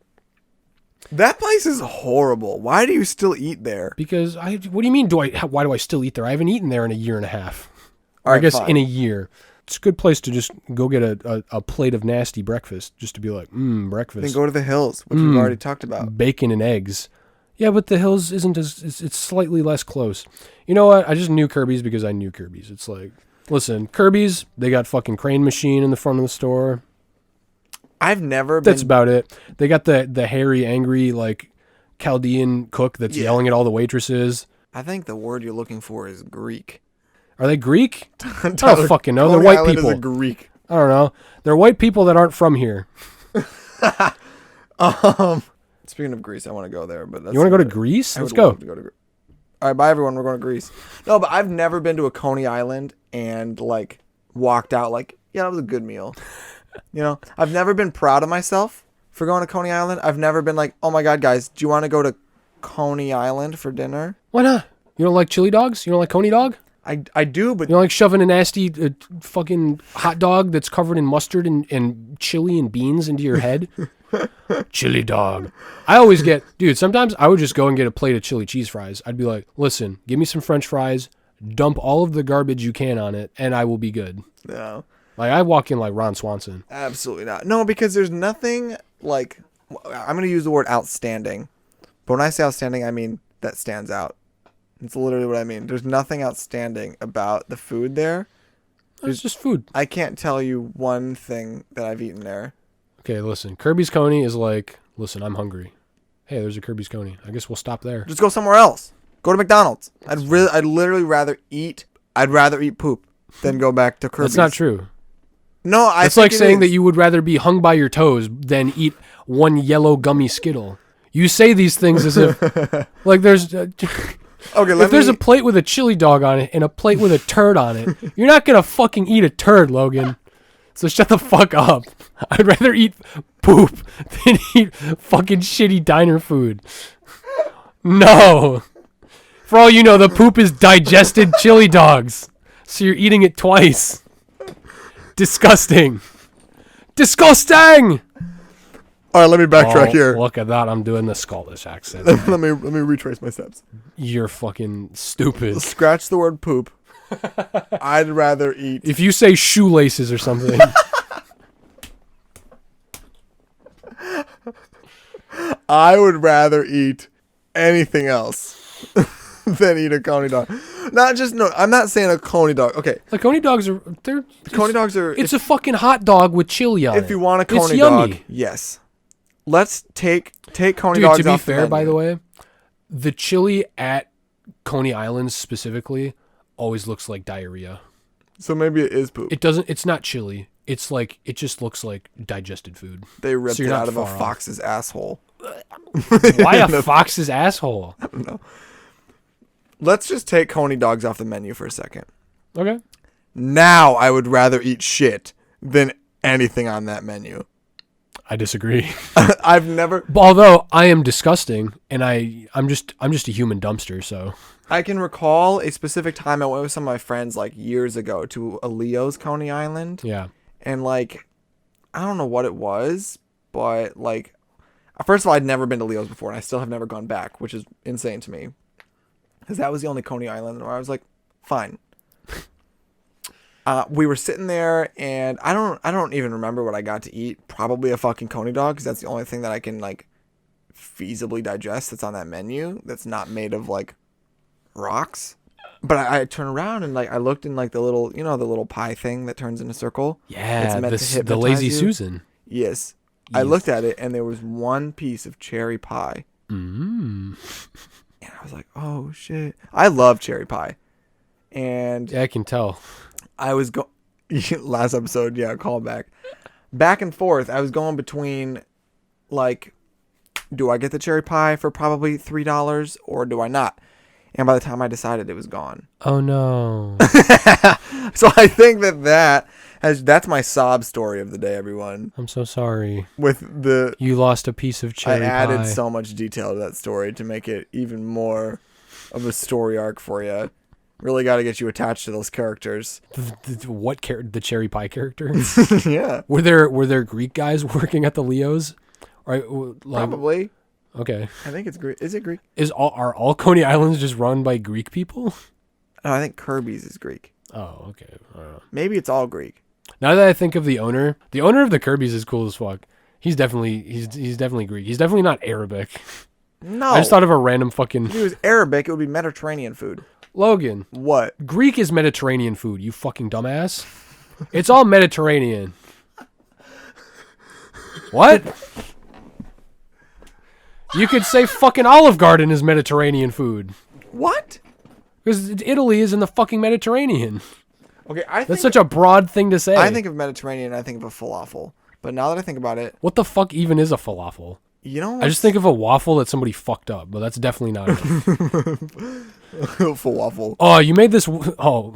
That place is horrible. Why do you still eat there? Because what do you mean? Why do I still eat there? I haven't eaten there in a year and a half. All right, I guess fine. in a year. It's a good place to just go get a plate of nasty breakfast, just to be like, breakfast. Then go to the Hills, which we've already talked about. Bacon and eggs. Yeah, but the Hills isn't it's slightly less close. You know what? I just knew Kirby's because I knew Kirby's. It's like, listen, Kirby's, they got fucking crane machine in the front of the store. I've never been... That's about it. They got the hairy, angry, like, Chaldean cook that's yelling at all the waitresses. I think the word you're looking for is Greek. Are they Greek? I don't fucking know. They're white Island people. is a Greek. I don't know. They're white people that aren't from here. Speaking of Greece, I want to go there. But you want to go to Greece? Let's go. All right, bye everyone. We're going to Greece. No, but I've never been to a Coney Island and like walked out like, yeah, that was a good meal. You know, I've never been proud of myself for going to Coney Island. I've never been like, oh my God, guys, do you want to go to Coney Island for dinner? Why not? You don't like chili dogs? You don't like Coney dog? I do, but... You don't like shoving a nasty fucking hot dog that's covered in mustard and chili and beans into your head? Chili dog. I always get... Dude, sometimes I would just go and get a plate of chili cheese fries. I'd be like, listen, give me some French fries, dump all of the garbage you can on it, and I will be good. No. Like, I walk in like Ron Swanson. Absolutely not. No, because there's nothing like... I'm going to use the word outstanding. But when I say outstanding, I mean that stands out. It's literally what I mean. There's nothing outstanding about the food there. It's just food. I can't tell you one thing that I've eaten there. Okay, listen. Kirby's Coney is like, listen, I'm hungry. Hey, there's a Kirby's Coney. I guess we'll stop there. Just go somewhere else. Go to McDonald's. I'd literally rather eat poop than go back to Kirby's. That's not true. No, It's like saying that you would rather be hung by your toes than eat one yellow gummy Skittle. You say these things as if, like, there's... Okay, if there's a plate with a chili dog on it and a plate with a turd on it, you're not going to fucking eat a turd, Logan. So shut the fuck up. I'd rather eat poop than eat fucking shitty diner food. No. For all you know, the poop is digested chili dogs. So you're eating it twice. Disgusting. Disgusting! All right, let me backtrack here. Look at that. I'm doing the Scottish accent. let me retrace my steps. You're fucking stupid. Scratch the word poop. I'd rather eat. If you say shoelaces or something. I would rather eat anything else than eat a coney dog. I'm not saying a coney dog. Okay. The coney dogs are Coney dogs are. It's a fucking hot dog with chili on it. If you want a It's coney yummy. dog, yes. Let's take coney Dude, dogs to be off fair, by menu. the way, the chili at Coney Island specifically always looks like diarrhea. So maybe it is poop. It's not chili. It's like, it just looks like digested food. They ripped So it you're out not of a far off. fox's asshole. Why a fox's asshole? Let's just take coney dogs off the menu for a second. Okay. Now I would rather eat shit than anything on that menu. I disagree. I've never. Although I am disgusting and I'm just a human dumpster, so. I can recall a specific time I went with some of my friends like years ago to a Leo's Coney Island. Yeah. And like, I don't know what it was, but like, first of all, I'd never been to Leo's before and I still have never gone back, which is insane to me. Because that was the only Coney Island where I was like, fine. We were sitting there and I don't even remember what I got to eat. Probably a fucking coney dog because that's the only thing that I can like feasibly digest that's on that menu that's not made of like rocks. But I turn around and like I looked in like the little, the little pie thing that turns in a circle. Yeah, to the hypnotize Lazy you. Susan. Yes. I looked at it and there was one piece of cherry pie. And I was like, oh shit. I love cherry pie. And Yeah, I can tell. I was last episode, yeah, call back and forth. I was going between like, do I get the cherry pie for probably $3 or do I not? And by the time I decided, it was gone. Oh no. So I think that's my sob story of the day, everyone. I'm so sorry. With You lost a piece of cherry I added pie. so much detail to that story to make it even more of a story arc for you. Really got to get you attached to those characters. What the cherry pie character? Yeah, Were there Greek guys working at the Leos? Right, like, probably. Okay. I think it's Greek. Is it Greek? Are all Coney Islands just run by Greek people? No, I think Kirby's is Greek. Oh, okay. I don't know. Maybe it's all Greek. Now that I think of the owner of the Kirby's is cool as fuck. He's definitely Greek. He's definitely not Arabic. No. I just thought of a random fucking If it was Arabic, it would be Mediterranean food. Logan. What? Greek is Mediterranean food, you fucking dumbass. It's all Mediterranean. What? You could say fucking Olive Garden is Mediterranean food. What? Because Italy is in the fucking Mediterranean. Okay, That's such a broad thing to say. I think of Mediterranean, I think of a falafel. But now that I think about it, What the fuck even is a falafel? you know, I just think of a waffle that somebody fucked up, but that's definitely not it. falafel. Oh, you made this. Oh,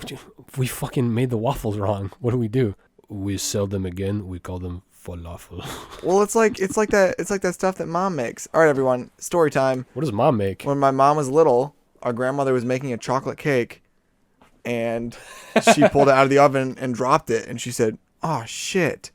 we fucking made the waffles wrong. What do? We sell them again. We call them falafel. Well, it's like that stuff that mom makes. All right, everyone, story time. What does mom make? When my mom was little, our grandmother was making a chocolate cake, and she pulled it out of the oven and dropped it, and she said, "Oh shit,"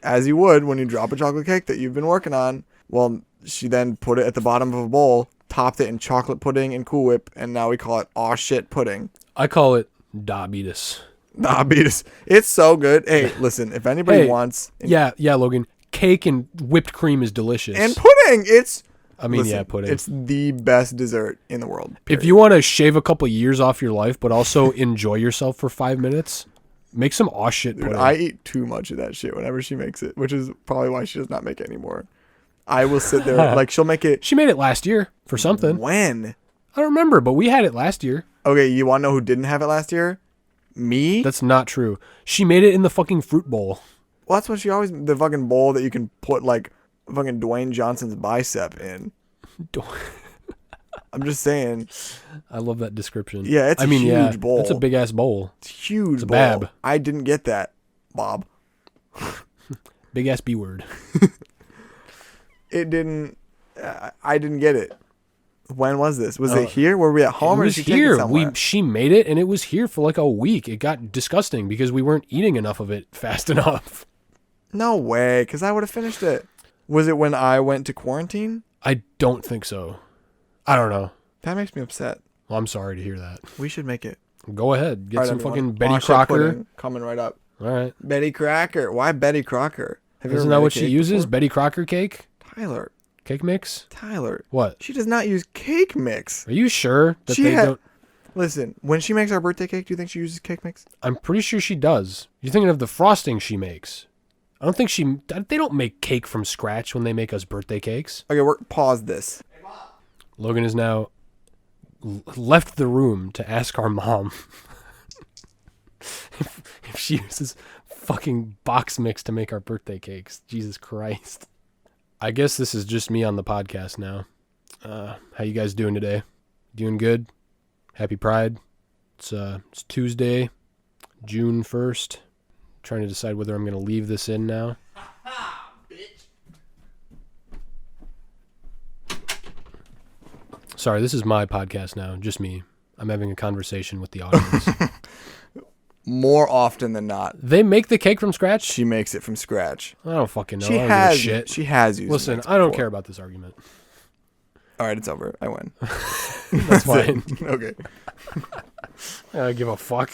as you would when you drop a chocolate cake that you've been working on. Well, she then put it at the bottom of a bowl, topped it in chocolate pudding and Cool Whip, and now we call it "aw shit" pudding. I call it diabetes. Diabetes. It's so good. Hey, listen, if anybody wants, Yeah, Logan. Cake and whipped cream is delicious. and pudding, yeah, pudding. It's the best dessert in the world. If you want to shave a couple years off your life, but also enjoy yourself for 5 minutes, make some aw shit Dude, pudding. I eat too much of that shit whenever she makes it, which is probably why she does not make it anymore. I will sit there, like, she'll make it. She made it last year for something. When? I don't remember, but we had it last year. Okay, you want to know who didn't have it last year? Me? That's not true. She made it in the fucking fruit bowl. Well, that's what she always, the fucking bowl that you can put, like, fucking Dwayne Johnson's bicep in. I'm just saying. I love that description. Yeah, it's a huge bowl. It's a big ass bowl. It's huge It's a bowl. bab. I didn't get that, Bob. Big ass B word. It didn't, I didn't get it. When was this? Was it here? Were we at home It or was did she take here. it somewhere? She made it and it was here for like a week. It got disgusting because we weren't eating enough of it fast enough. No way, because I would have finished it. Was it when I went to quarantine? I don't think so. I don't know. That makes me upset. Well, I'm sorry to hear that. We should make it. Go ahead. Get All right, some everyone. fucking Betty Pasha Crocker. pudding coming right up. All right. Betty Crocker. Why Betty Crocker? Have you Isn't ever that made a what she cake uses? before? Betty Crocker cake? Tyler. Cake mix? What? She does not use cake mix. Are you sure that She they had- don't? Listen, when she makes our birthday cake, do you think she uses cake mix? I'm pretty sure she does. You're thinking of the frosting she makes. I don't think they don't make cake from scratch when they make us birthday cakes. Okay, pause this. Logan has now left the room to ask our mom if she uses fucking box mix to make our birthday cakes. Jesus Christ. I guess this is just me on the podcast now. How you guys doing today? Doing good? Happy Pride. It's Tuesday, June 1st. Trying to decide whether I'm going to leave this in now. Sorry, this is my podcast now, just me. I'm having a conversation with the audience. More often than not, They make the cake from scratch? she makes it from scratch. I don't fucking know. She I don't give a has. shit. She has used. Listen, mix I don't before. care about this argument. All right, it's over. I win. That's fine. Okay. I don't give a fuck.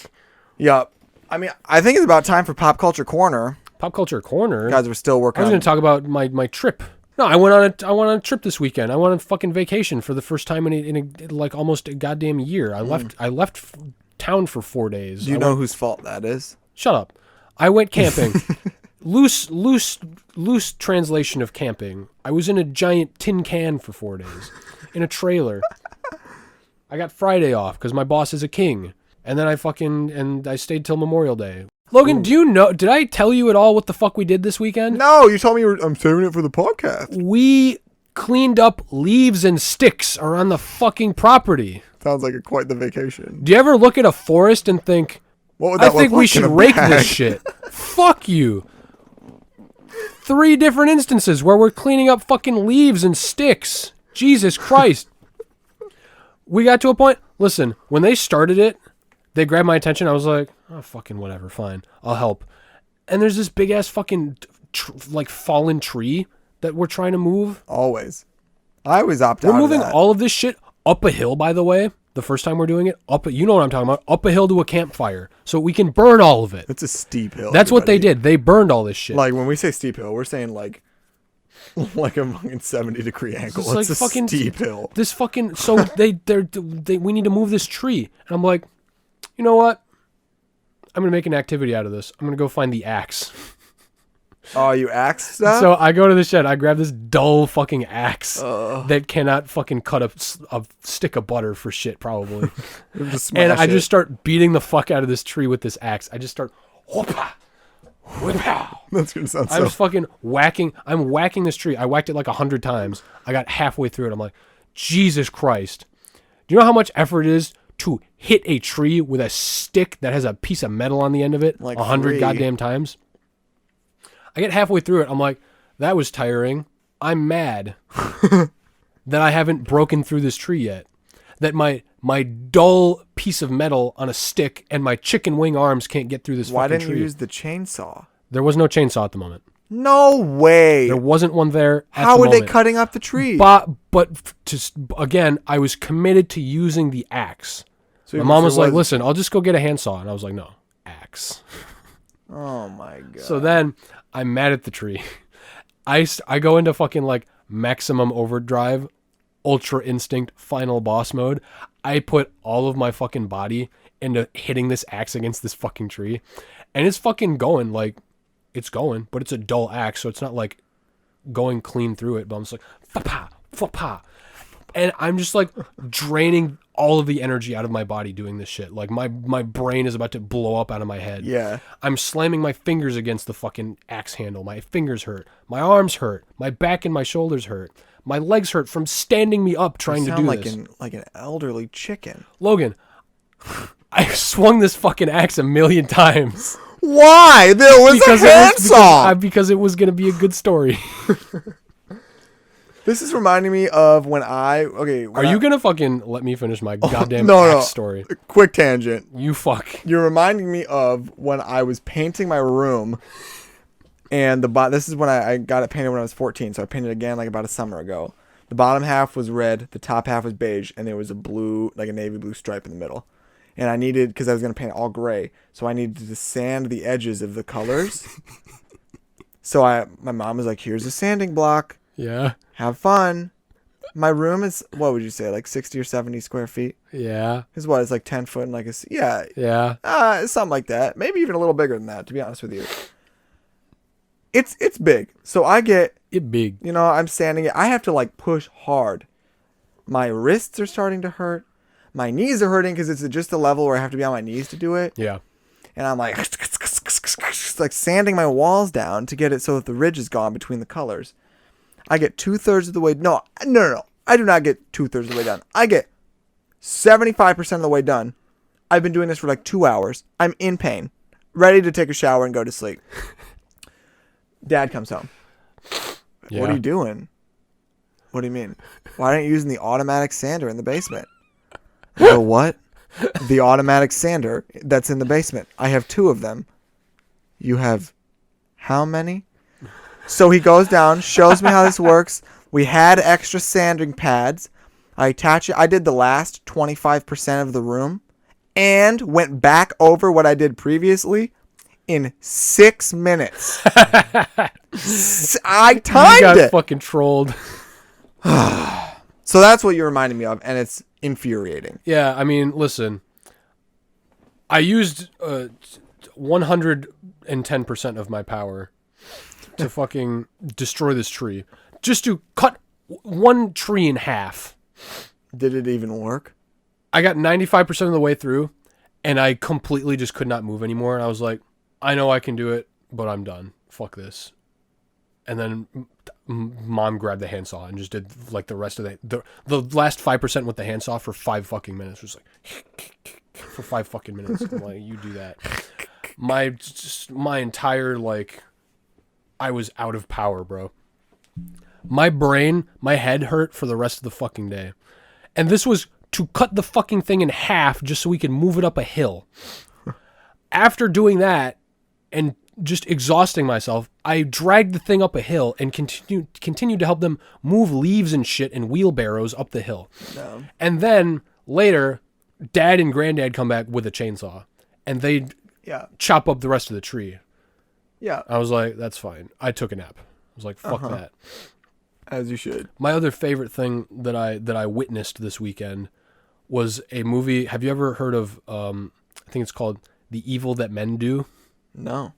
Yeah. I mean, I think it's about time for Pop Culture Corner. Pop Culture Corner? Guys, we're still I working was on going to talk about my trip. No, I went on a trip this weekend. I went on fucking vacation for the first time in a like almost a goddamn year. I left town for 4 days. Do you know whose fault that is? Shut up. I went camping. loose translation of camping. I was in a giant tin can for 4 days in a trailer. I got Friday off because my boss is a king. And then I stayed till Memorial Day. Logan, do you know, did I tell you at all what the fuck we did this weekend? No, you told me I'm saving it for the podcast. We cleaned up leaves and sticks around the fucking property. Sounds like quite the vacation. Do you ever look at a forest and think, What would I that think look we like should in a rake bag? this shit? Fuck you. 3 different instances where we're cleaning up fucking leaves and sticks. Jesus Christ. We got to a point, listen, when they started it, they grabbed my attention. I was like, oh, fucking whatever, fine. I'll help. And there's this big ass fucking fallen tree that we're trying to move. Always. I always opt out. We're moving of that. all of this shit up a hill, by the way. The first time we're doing it, you know what I'm talking about, up a hill to a campfire so we can burn all of it. It's a steep hill. That's what they everybody. did. They burned all this shit. Like when we say steep hill, we're saying like a fucking 70-degree angle. It's like It's a fucking steep hill. This fucking so they we need to move this tree. And I'm like, you know what? I'm gonna make an activity out of this. I'm gonna go find the axe. Oh, you axe stuff? So I go to the shed. I grab this dull fucking axe that cannot fucking cut a stick of butter for shit probably. Just And smash I it. just start beating the fuck out of this tree with this axe. I just start whoop-ah, whoop-ah. That's gonna sound I'm so. fucking whacking. I'm whacking this tree. I whacked it like 100 times. I got halfway through it. I'm like, Jesus Christ. Do you know how much effort it is to hit a tree with a stick that has a piece of metal on the end of it? Like 100 3. goddamn times. I get halfway through it. I'm like, that was tiring. I'm mad that I haven't broken through this tree yet. That my dull piece of metal on a stick and my chicken wing arms can't get through this Why fucking didn't tree. you use the chainsaw? There was no chainsaw at the moment. No way. There wasn't one there at How the were they moment. cutting up the tree? But again, I was committed to using the axe. So My mom so was like, was- listen, I'll just go get a handsaw. And I was like, no, axe. Oh my god. So then I'm mad at the tree. I go into fucking like maximum overdrive, ultra instinct, final boss mode. I put all of my fucking body into hitting this axe against this fucking tree. And it's fucking going, like, it's going, but it's a dull axe. So it's not like going clean through it. But I'm just like, fa-pa, fa-pa. And I'm just like draining all of the energy out of my body doing this shit. Like my brain is about to blow up out of my head. Yeah. I'm slamming my fingers against the fucking axe handle. My fingers hurt. My arms hurt. My back and my shoulders hurt. My legs hurt from standing me up trying You to sound do like this. like an elderly chicken. Logan, I swung this fucking axe a million times. Why? There was a handsaw. Because it was going to be a good story. This is reminding me of when Are you going to fucking let me finish my goddamn no. axe story? Quick tangent. You fuck. You're reminding me of when I was painting my room, and this is when I got it painted when I was 14, so I painted it again like about a summer ago. The bottom half was red, the top half was beige, and there was a blue, like a navy blue stripe in the middle. and I needed, because I was going to paint it all gray, so I needed to sand the edges of the colors. So my mom was like, here's a sanding block. Yeah. Have fun. My room is, what would you say, like 60 or 70 square feet? Yeah. It's what? It's like 10 foot and like yeah. Yeah. Something like that. Maybe even a little bigger than that, to be honest with you. It's big. So I get, It big. you know, I'm sanding it. I have to like push hard. My wrists are starting to hurt. My knees are hurting because it's just the level where I have to be on my knees to do it. Yeah. And I'm like, like sanding my walls down to get it so that the ridge is gone between the colors. I get 2/3 of the way. No. I do not get 2/3 of the way done. I get 75% of the way done. I've been doing this for like 2 hours. I'm in pain, ready to take a shower and go to sleep. Dad comes home. Yeah. What are you doing? What do you mean? Why aren't you using the automatic sander in the basement? The what? The automatic sander that's in the basement. I have 2 of them. You have how many? So he goes down, shows me how this works. We had extra sanding pads. I attach it. I did the last 25% of the room and went back over what I did previously in 6 minutes. I You timed got it. fucking trolled. So that's what you're reminding me of, and it's infuriating. Yeah, I mean, listen. I used 110% of my power to fucking destroy this tree. Just to cut one tree in half. Did it even work? I got 95% of the way through, and I completely just could not move anymore. And I was like, I know I can do it, but I'm done. Fuck this. And then Mom grabbed the handsaw and just did like the rest of the last 5% with the handsaw for 5 fucking minutes. Just like for 5 fucking minutes. I'm like, you do that. My entire like, I was out of power, bro. My head hurt for the rest of the fucking day. And this was to cut the fucking thing in half just so we could move it up a hill. After doing that and just exhausting myself, I dragged the thing up a hill and continued to help them move leaves and shit in wheelbarrows up the hill. No. And then later, Dad and Granddad come back with a chainsaw and they chop up the rest of the tree. Yeah. I was like, that's fine. I took a nap. I was like, fuck that. As you should. My other favorite thing that I witnessed this weekend was a movie. Have you ever heard of, I think it's called The Evil That Men Do? No.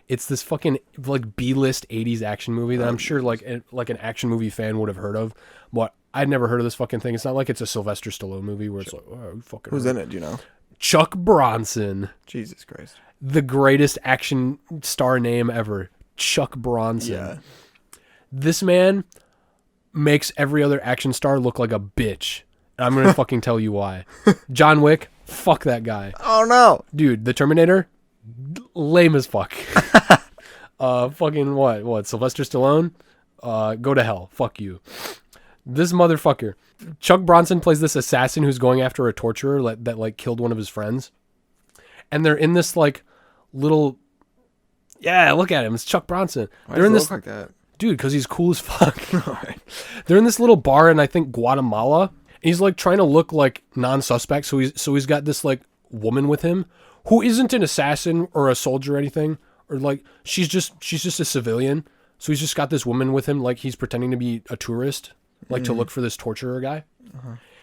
It's this fucking like B-list 80s action movie that I'm sure like an action movie fan would have heard of. But I'd never heard of this fucking thing. It's not like it's a Sylvester Stallone movie where it's like, oh, you fucking Who's in it, do you know? Chuck Bronson. Jesus Christ. The greatest action star name ever. Chuck Bronson. Yeah. This man makes every other action star look like a bitch. And I'm going to fucking tell you why. John Wick, fuck that guy. Oh, no. Dude, the Terminator, lame as fuck. Fucking what? Sylvester Stallone? Go to hell. Fuck you. This motherfucker. Chuck Bronson plays this assassin who's going after a torturer that like killed one of his friends. And they're in this like little... Yeah, look at him. It's Chuck Bronson. Why They're in does this... it look like that? Dude, because he's cool as fuck. They're in this little bar in, I think, Guatemala. And he's like trying to look like non-suspect. So he's got this like woman with him who isn't an assassin or a soldier or anything. Or like she's just a civilian. So he's just got this woman with him like he's pretending to be a tourist. Like to look for this torturer guy.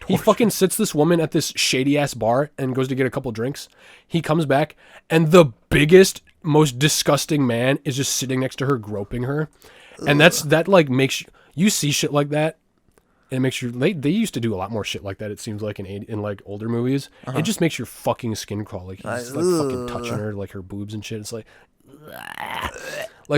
He fucking sits this woman at this shady ass bar and goes to get a couple drinks. He comes back and the biggest, most disgusting man is just sitting next to her, groping her. And that like makes you see shit like that. And it makes you they used to do a lot more shit like that. It seems like in like older movies, it just makes your fucking skin crawl. Like he's like fucking touching her, like her boobs and shit. It's like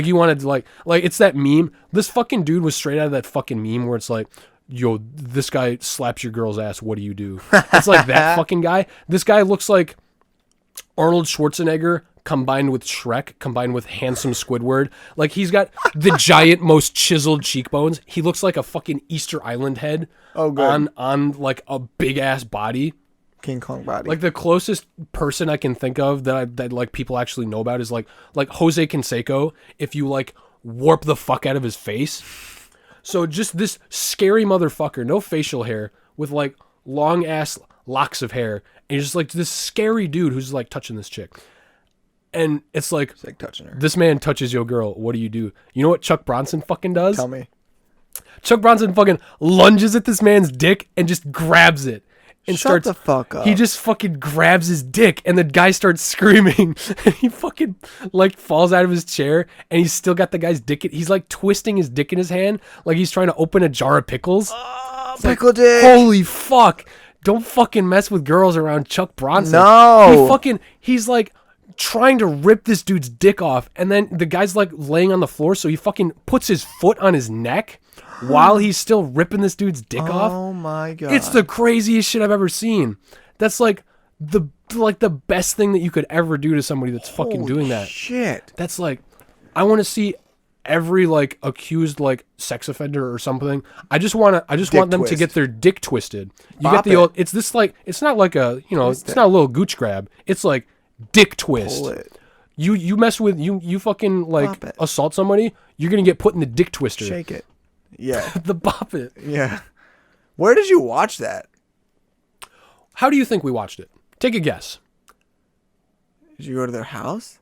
you wanted to like it's that meme. This fucking dude was straight out of that fucking meme where it's like, yo, this guy slaps your girl's ass. What do you do? It's like that fucking guy. This guy looks like Arnold Schwarzenegger combined with Shrek, combined with handsome Squidward. Like he's got the giant, most chiseled cheekbones. He looks like a fucking Easter Island head on like a big ass body. King Kong body. Like the closest person I can think of that like people actually know about is like Jose Canseco. If you like warp the fuck out of his face. So just this scary motherfucker, no facial hair, with like long ass locks of hair, and he's just like this scary dude who's like touching this chick. And it's like touching her. This man touches your girl. What do? You know what Chuck Bronson fucking does? Tell me. Chuck Bronson fucking lunges at this man's dick and just grabs it. And Shut the fuck up. He just fucking grabs his dick, and the guy starts screaming. And he fucking like falls out of his chair, and he's still got the guy's dick. He's like twisting his dick in his hand, like he's trying to open a jar of pickles. Pickle dick. Holy fuck! Don't fucking mess with girls around Chuck Bronson. No. He's like trying to rip this dude's dick off, and then the guy's like laying on the floor, so he fucking puts his foot on his neck while he's still ripping this dude's dick off. Oh my god. It's the craziest shit I've ever seen. That's like the best thing that you could ever do to somebody that's fucking doing that. Shit. That's like, I want to see every like accused like sex offender or something. I just want them to get their dick twisted. You get the old, it's this like, it's not like a, it's not a little gooch grab. It's like dick twist. Pull it. You mess with, you fucking like assault somebody, you're going to get put in the dick twister. Shake it. Yeah. The bop it. Yeah. Where did you watch that? How do you think we watched it? Take a guess. Did you go to their house?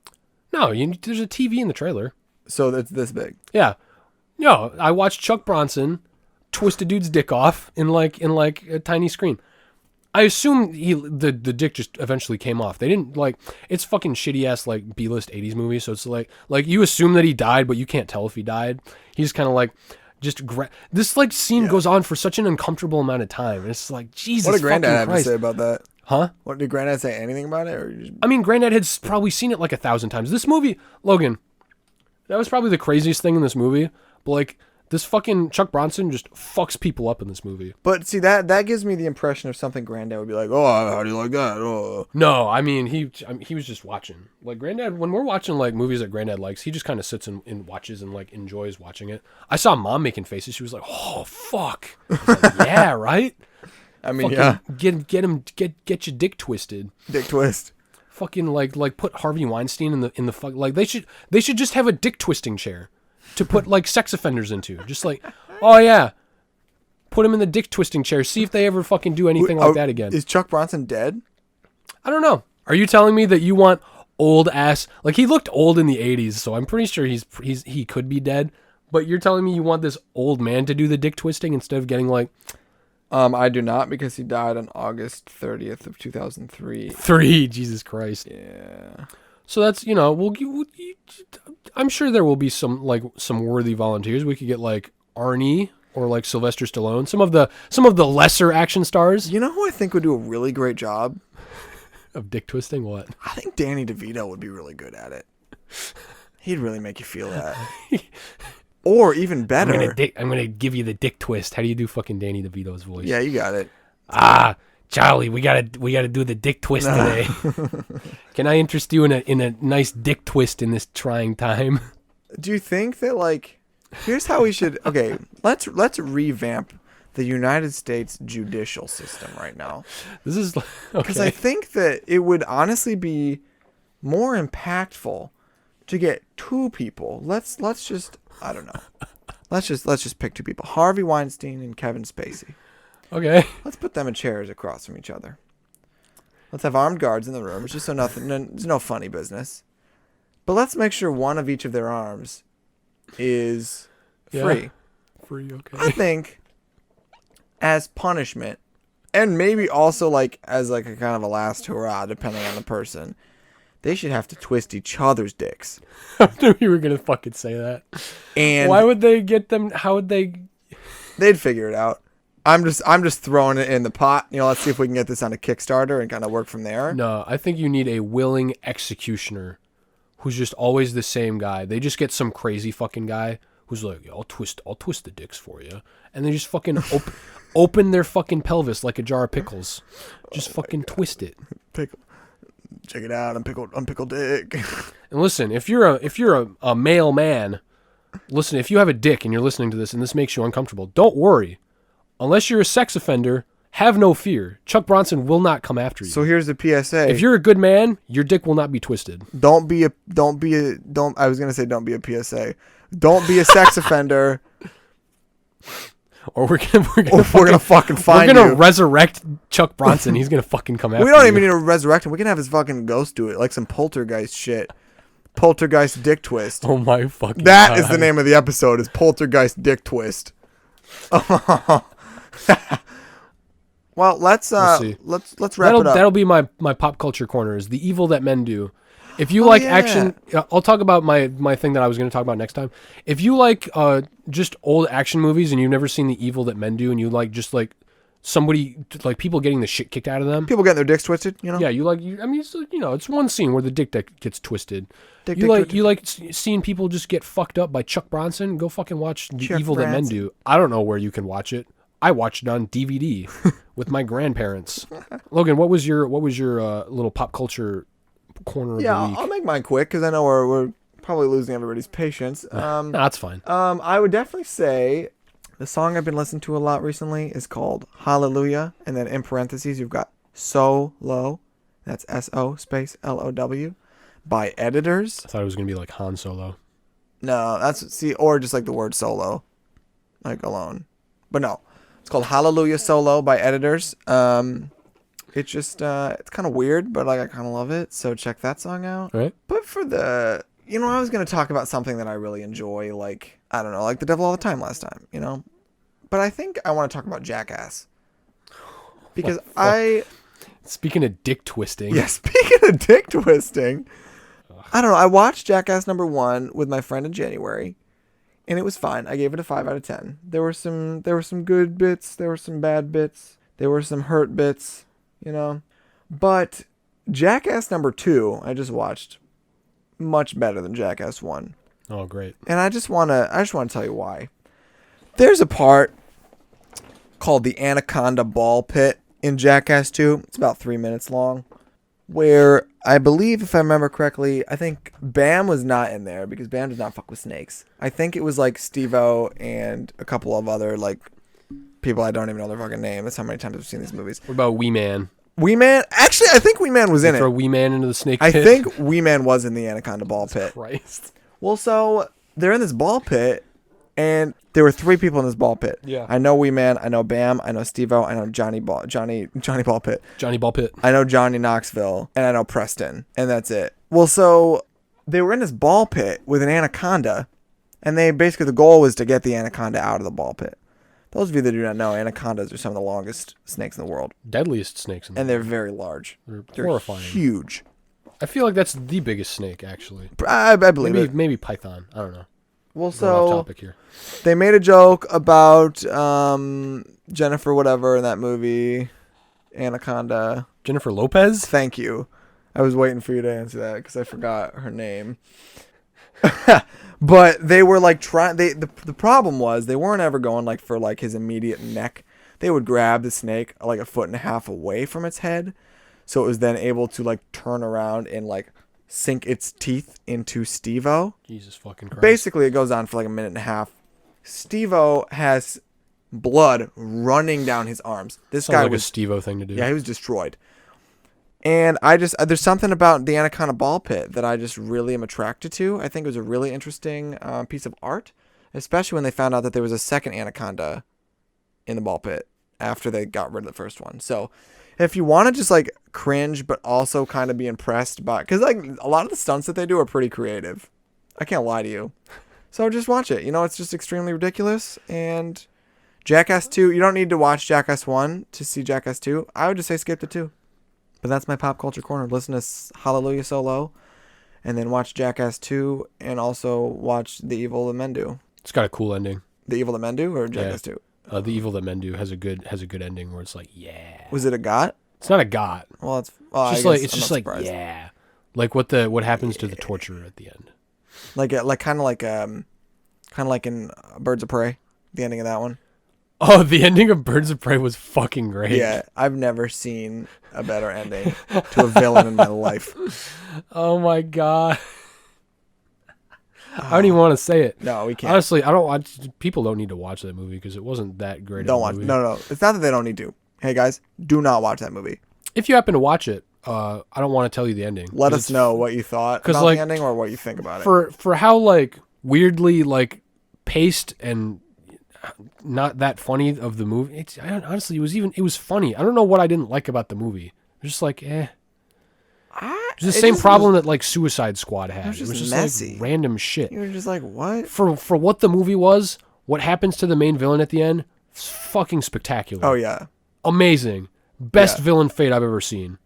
No, there's a TV in the trailer. So it's this big. Yeah. No, I watched Chuck Bronson twist a dude's dick off in like a tiny screen. I assume the dick just eventually came off. They didn't like, it's fucking shitty ass like B-list 80s movie, so it's like you assume that he died, but you can't tell if he died. He's kind of like this like scene goes on for such an uncomfortable amount of time. And it's like, Jesus. What did Granddad fucking have Christ. to say about that? Huh? What did Granddad say? Anything about it? Or I mean, Granddad had probably seen it like 1,000 times. This movie, Logan, that was probably the craziest thing in this movie. But like, this fucking Chuck Bronson just fucks people up in this movie. But see, that gives me the impression of something Granddad would be like, oh, how do you like that? Oh. No, I mean, he was just watching. Like, Granddad, when we're watching like movies that Granddad likes, he just kind of sits and watches and like enjoys watching it. I saw Mom making faces. She was like, oh, fuck. I was like, yeah, right? I mean, fucking get your dick twisted. Dick twist. Fucking like put Harvey Weinstein in the fuck, like they should just have a dick twisting chair to put like sex offenders into. Just like, oh yeah, put him in the dick twisting chair. See if they ever fucking do anything like that again. Is Chuck Bronson dead? I don't know. Are you telling me that you want old ass, like he looked old in the 80s, so I'm pretty sure he could be dead. But you're telling me you want this old man to do the dick twisting instead of getting like. I do not, because he died on August 30th of 2003. Jesus Christ. Yeah. So that's, I'm sure there will be some worthy volunteers. We could get like Arnie or like Sylvester Stallone, some of the lesser action stars. You know who I think would do a really great job of dick twisting? What? I think Danny DeVito would be really good at it. He'd really make you feel that. Or even better. I'm gonna give you the dick twist. How do you do fucking Danny DeVito's voice? Yeah, you got it. Charlie, we gotta do the dick twist today. Can I interest you in a nice dick twist in this trying time? Do you think that like, here's how we should? Okay, let's revamp the United States judicial system right now. This is because I think that it would honestly be more impactful to get two people. Let's just. I don't know. Let's just pick two people: Harvey Weinstein and Kevin Spacey. Okay. Let's put them in chairs across from each other. Let's have armed guards in the room, just so there's no funny business. But let's make sure one of each of their arms is free. Yeah. Free, okay. I think as punishment, and maybe also like as like a kind of a last hurrah, depending on the person, they should have to twist each other's dicks. I knew you were gonna fucking say that. And why would they get them? How would they? They'd figure it out. I'm just throwing it in the pot. Let's see if we can get this on a Kickstarter and kind of work from there. No, I think you need a willing executioner who's just always the same guy. They just get some crazy fucking guy who's like, I'll twist the dicks for you, and they just fucking open their fucking pelvis like a jar of pickles. Just fucking twist it. Pickle. Check it out, unpickled dick. And listen, if you're a male man, listen, if you have a dick and you're listening to this and this makes you uncomfortable, don't worry. Unless you're a sex offender, have no fear. Chuck Bronson will not come after you. So here's the PSA. If you're a good man, your dick will not be twisted. I was going to say don't be a PSA. Don't be a sex offender. Or we're gonna fucking find we're gonna you. resurrect Chuck Bronson. He's gonna fucking come after We don't you. even need to resurrect him. We can have his fucking ghost do it, like some poltergeist shit. Poltergeist dick twist. Oh my fucking That God. is the name of the episode. Is Poltergeist dick twist. Well, let's see. let's wrap it up. That'll be my pop culture corner. Is the evil that men do. If you Oh, like yeah. action, I'll talk about my thing that I was going to talk about next time. If you like just old action movies and you've never seen the evil that men do, and you like just like somebody like people getting the shit kicked out of them. People getting their dicks twisted, you know? Yeah, I mean, it's one scene where the dick that gets twisted. Dick You twisted. like seeing people just get fucked up by Chuck Bronson? Go fucking watch The Chuck Evil That Men Bronson. Do. I don't know where you can watch it. I watched it on DVD with my grandparents. Logan, what was your little pop culture corner of Yeah, the week? I'll make mine quick because I know we're probably losing everybody's patience. No, that's fine. I would definitely say the song I've been listening to a lot recently is called Hallelujah, and then in parentheses you've got So Low. That's SO space LOW by Editors. I thought it was gonna be like Han Solo. No, or just like the word solo, like alone. But no, it's called Hallelujah Solo by Editors. It's just it's kind of weird, but like I kind of love it. So check that song out. All right. But for I was gonna talk about something that I really enjoy, like I don't know, like The Devil All the Time last time, you know. But I think I want to talk about Jackass because Speaking of dick twisting. yeah, speaking of dick twisting, I don't know. I watched Jackass #1 with my friend in January. And it was fine. I gave it a 5 out of 10. There were some good bits. There were some bad bits. There were some hurt bits, you know. But Jackass #2, I just watched, much better than Jackass 1. Oh, great. And I just want to tell you why. There's a part called the Anaconda Ball Pit in Jackass 2. It's about 3 minutes long. Where I believe, if I remember correctly, I think Bam was not in there because Bam does not fuck with snakes. I think it was like Steve-O and a couple of other like people I don't even know their fucking name. That's how many times I've seen these movies. What about Wee Man? Wee Man? Actually, I think Wee Man was in Throw it. Wee Man into the snake I pit? think Wee Man was in the Anaconda Ball Pit. Christ. Well, so they're in this ball pit, and there were 3 people in this ball pit. Yeah. I know Wee Man, I know Bam, I know Steve-O, I know Johnny Ball Pit. Johnny Ball Pit. I know Johnny Knoxville, and I know Preston, and that's it. Well, so they were in this ball pit with an anaconda, and the goal was to get the anaconda out of the ball pit. Those of you that do not know, anacondas are some of the longest snakes in the world, Deadliest snakes in the and they're very large. They're horrifying. Huge. I feel like that's the biggest snake, actually. I believe it. Maybe Python. I don't know. Well, Going off so topic here. they made a joke about Jennifer whatever in that movie, Anaconda. Jennifer Lopez? Thank you. I was waiting for you to answer that because I forgot her name. But they were like the problem was they weren't ever going like for like his immediate neck. They would grab the snake like a 1.5 feet away from its head, so it was then able to like turn around and like sink its teeth into Steve-O. Jesus fucking Christ. Basically, it goes on for like a 1.5 minutes. Steve-O has blood running down his arms. This Sounds guy like was a Steve-O thing to do. yeah, he was destroyed. And there's something about the Anaconda Ball Pit that I just really am attracted to. I think it was a really interesting piece of art, especially when they found out that there was a second anaconda in the ball pit after they got rid of the first one. So if you want to just like cringe, but also kind of be impressed by, because like a lot of the stunts that they do are pretty creative. I can't lie to you. So just watch it. You know, it's just extremely ridiculous. And Jackass 2, you don't need to watch Jackass 1 to see Jackass 2. I would just say skip to 2. But that's my pop culture corner. Listen to Hallelujah Solo, and then watch Jackass 2, and also watch The Evil That Men Do. It's got a cool ending. The Evil That Men Do or Jackass 2? The Evil That Men Do has a good ending where it's like, yeah. Was it a got? It's not a got. Well, it's It's just like yeah. Like what happens to the torturer at the end. like kind of like in Birds of Prey, the ending of that one. Oh, the ending of Birds of Prey was fucking great. Yeah, I've never seen a better ending to a villain in my life. Oh my god. I don't even want to say it. No, we can't. Honestly, I don't watch. People don't need to watch that movie because it wasn't that great. Don't of a watch. movie. No. It's not that they don't need to. Hey guys, do not watch that movie. If you happen to watch it, I don't want to tell you the ending. Let 'Cause us know what you thought 'cause, about like, the ending or what you think about it. for how like weirdly like paced and not that funny of the movie. Honestly, it was funny. I don't know what I didn't like about the movie. It was just like, eh. It was the same problem that like Suicide Squad had. It was just messy. like random shit. You were just like, what? For what the movie was, what happens to the main villain at the end, it's fucking spectacular. Oh yeah, amazing. Best villain fate I've ever seen.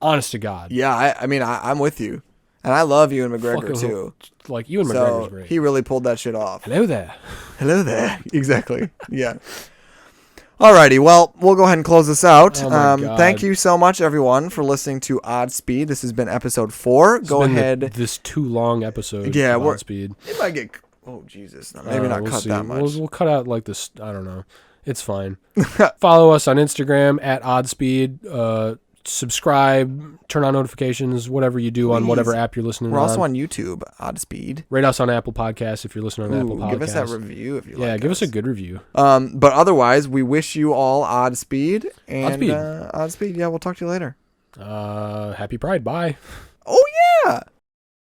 Honest to God. Yeah, I'm with you, and I love Ewan McGregor Fucking too. Like Ewan So McGregor's great. he really pulled that shit off. Hello there. Hello there. Exactly. Yeah. Alrighty, well, we'll go ahead and close this out. Oh my God. Thank you so much, everyone, for listening to Oddspeed. This has been episode 4. Go ahead. This too long episode. Yeah, of Speed. It might get. Oh Jesus! No, maybe not we'll cut see. that much. We'll cut out like this. I don't know. It's fine. Follow us on Instagram at Oddspeed. Subscribe, turn on notifications, whatever you do on whatever app you're listening We're on. also on YouTube, Oddspeed. Rate us on Apple Podcasts if you're listening on Apple Podcasts. Give us that review if you like. Yeah, give us a good review. But otherwise, we wish you all Oddspeed. And Oddspeed. Oddspeed. Yeah, we'll talk to you later. Happy Pride. Bye. Oh yeah.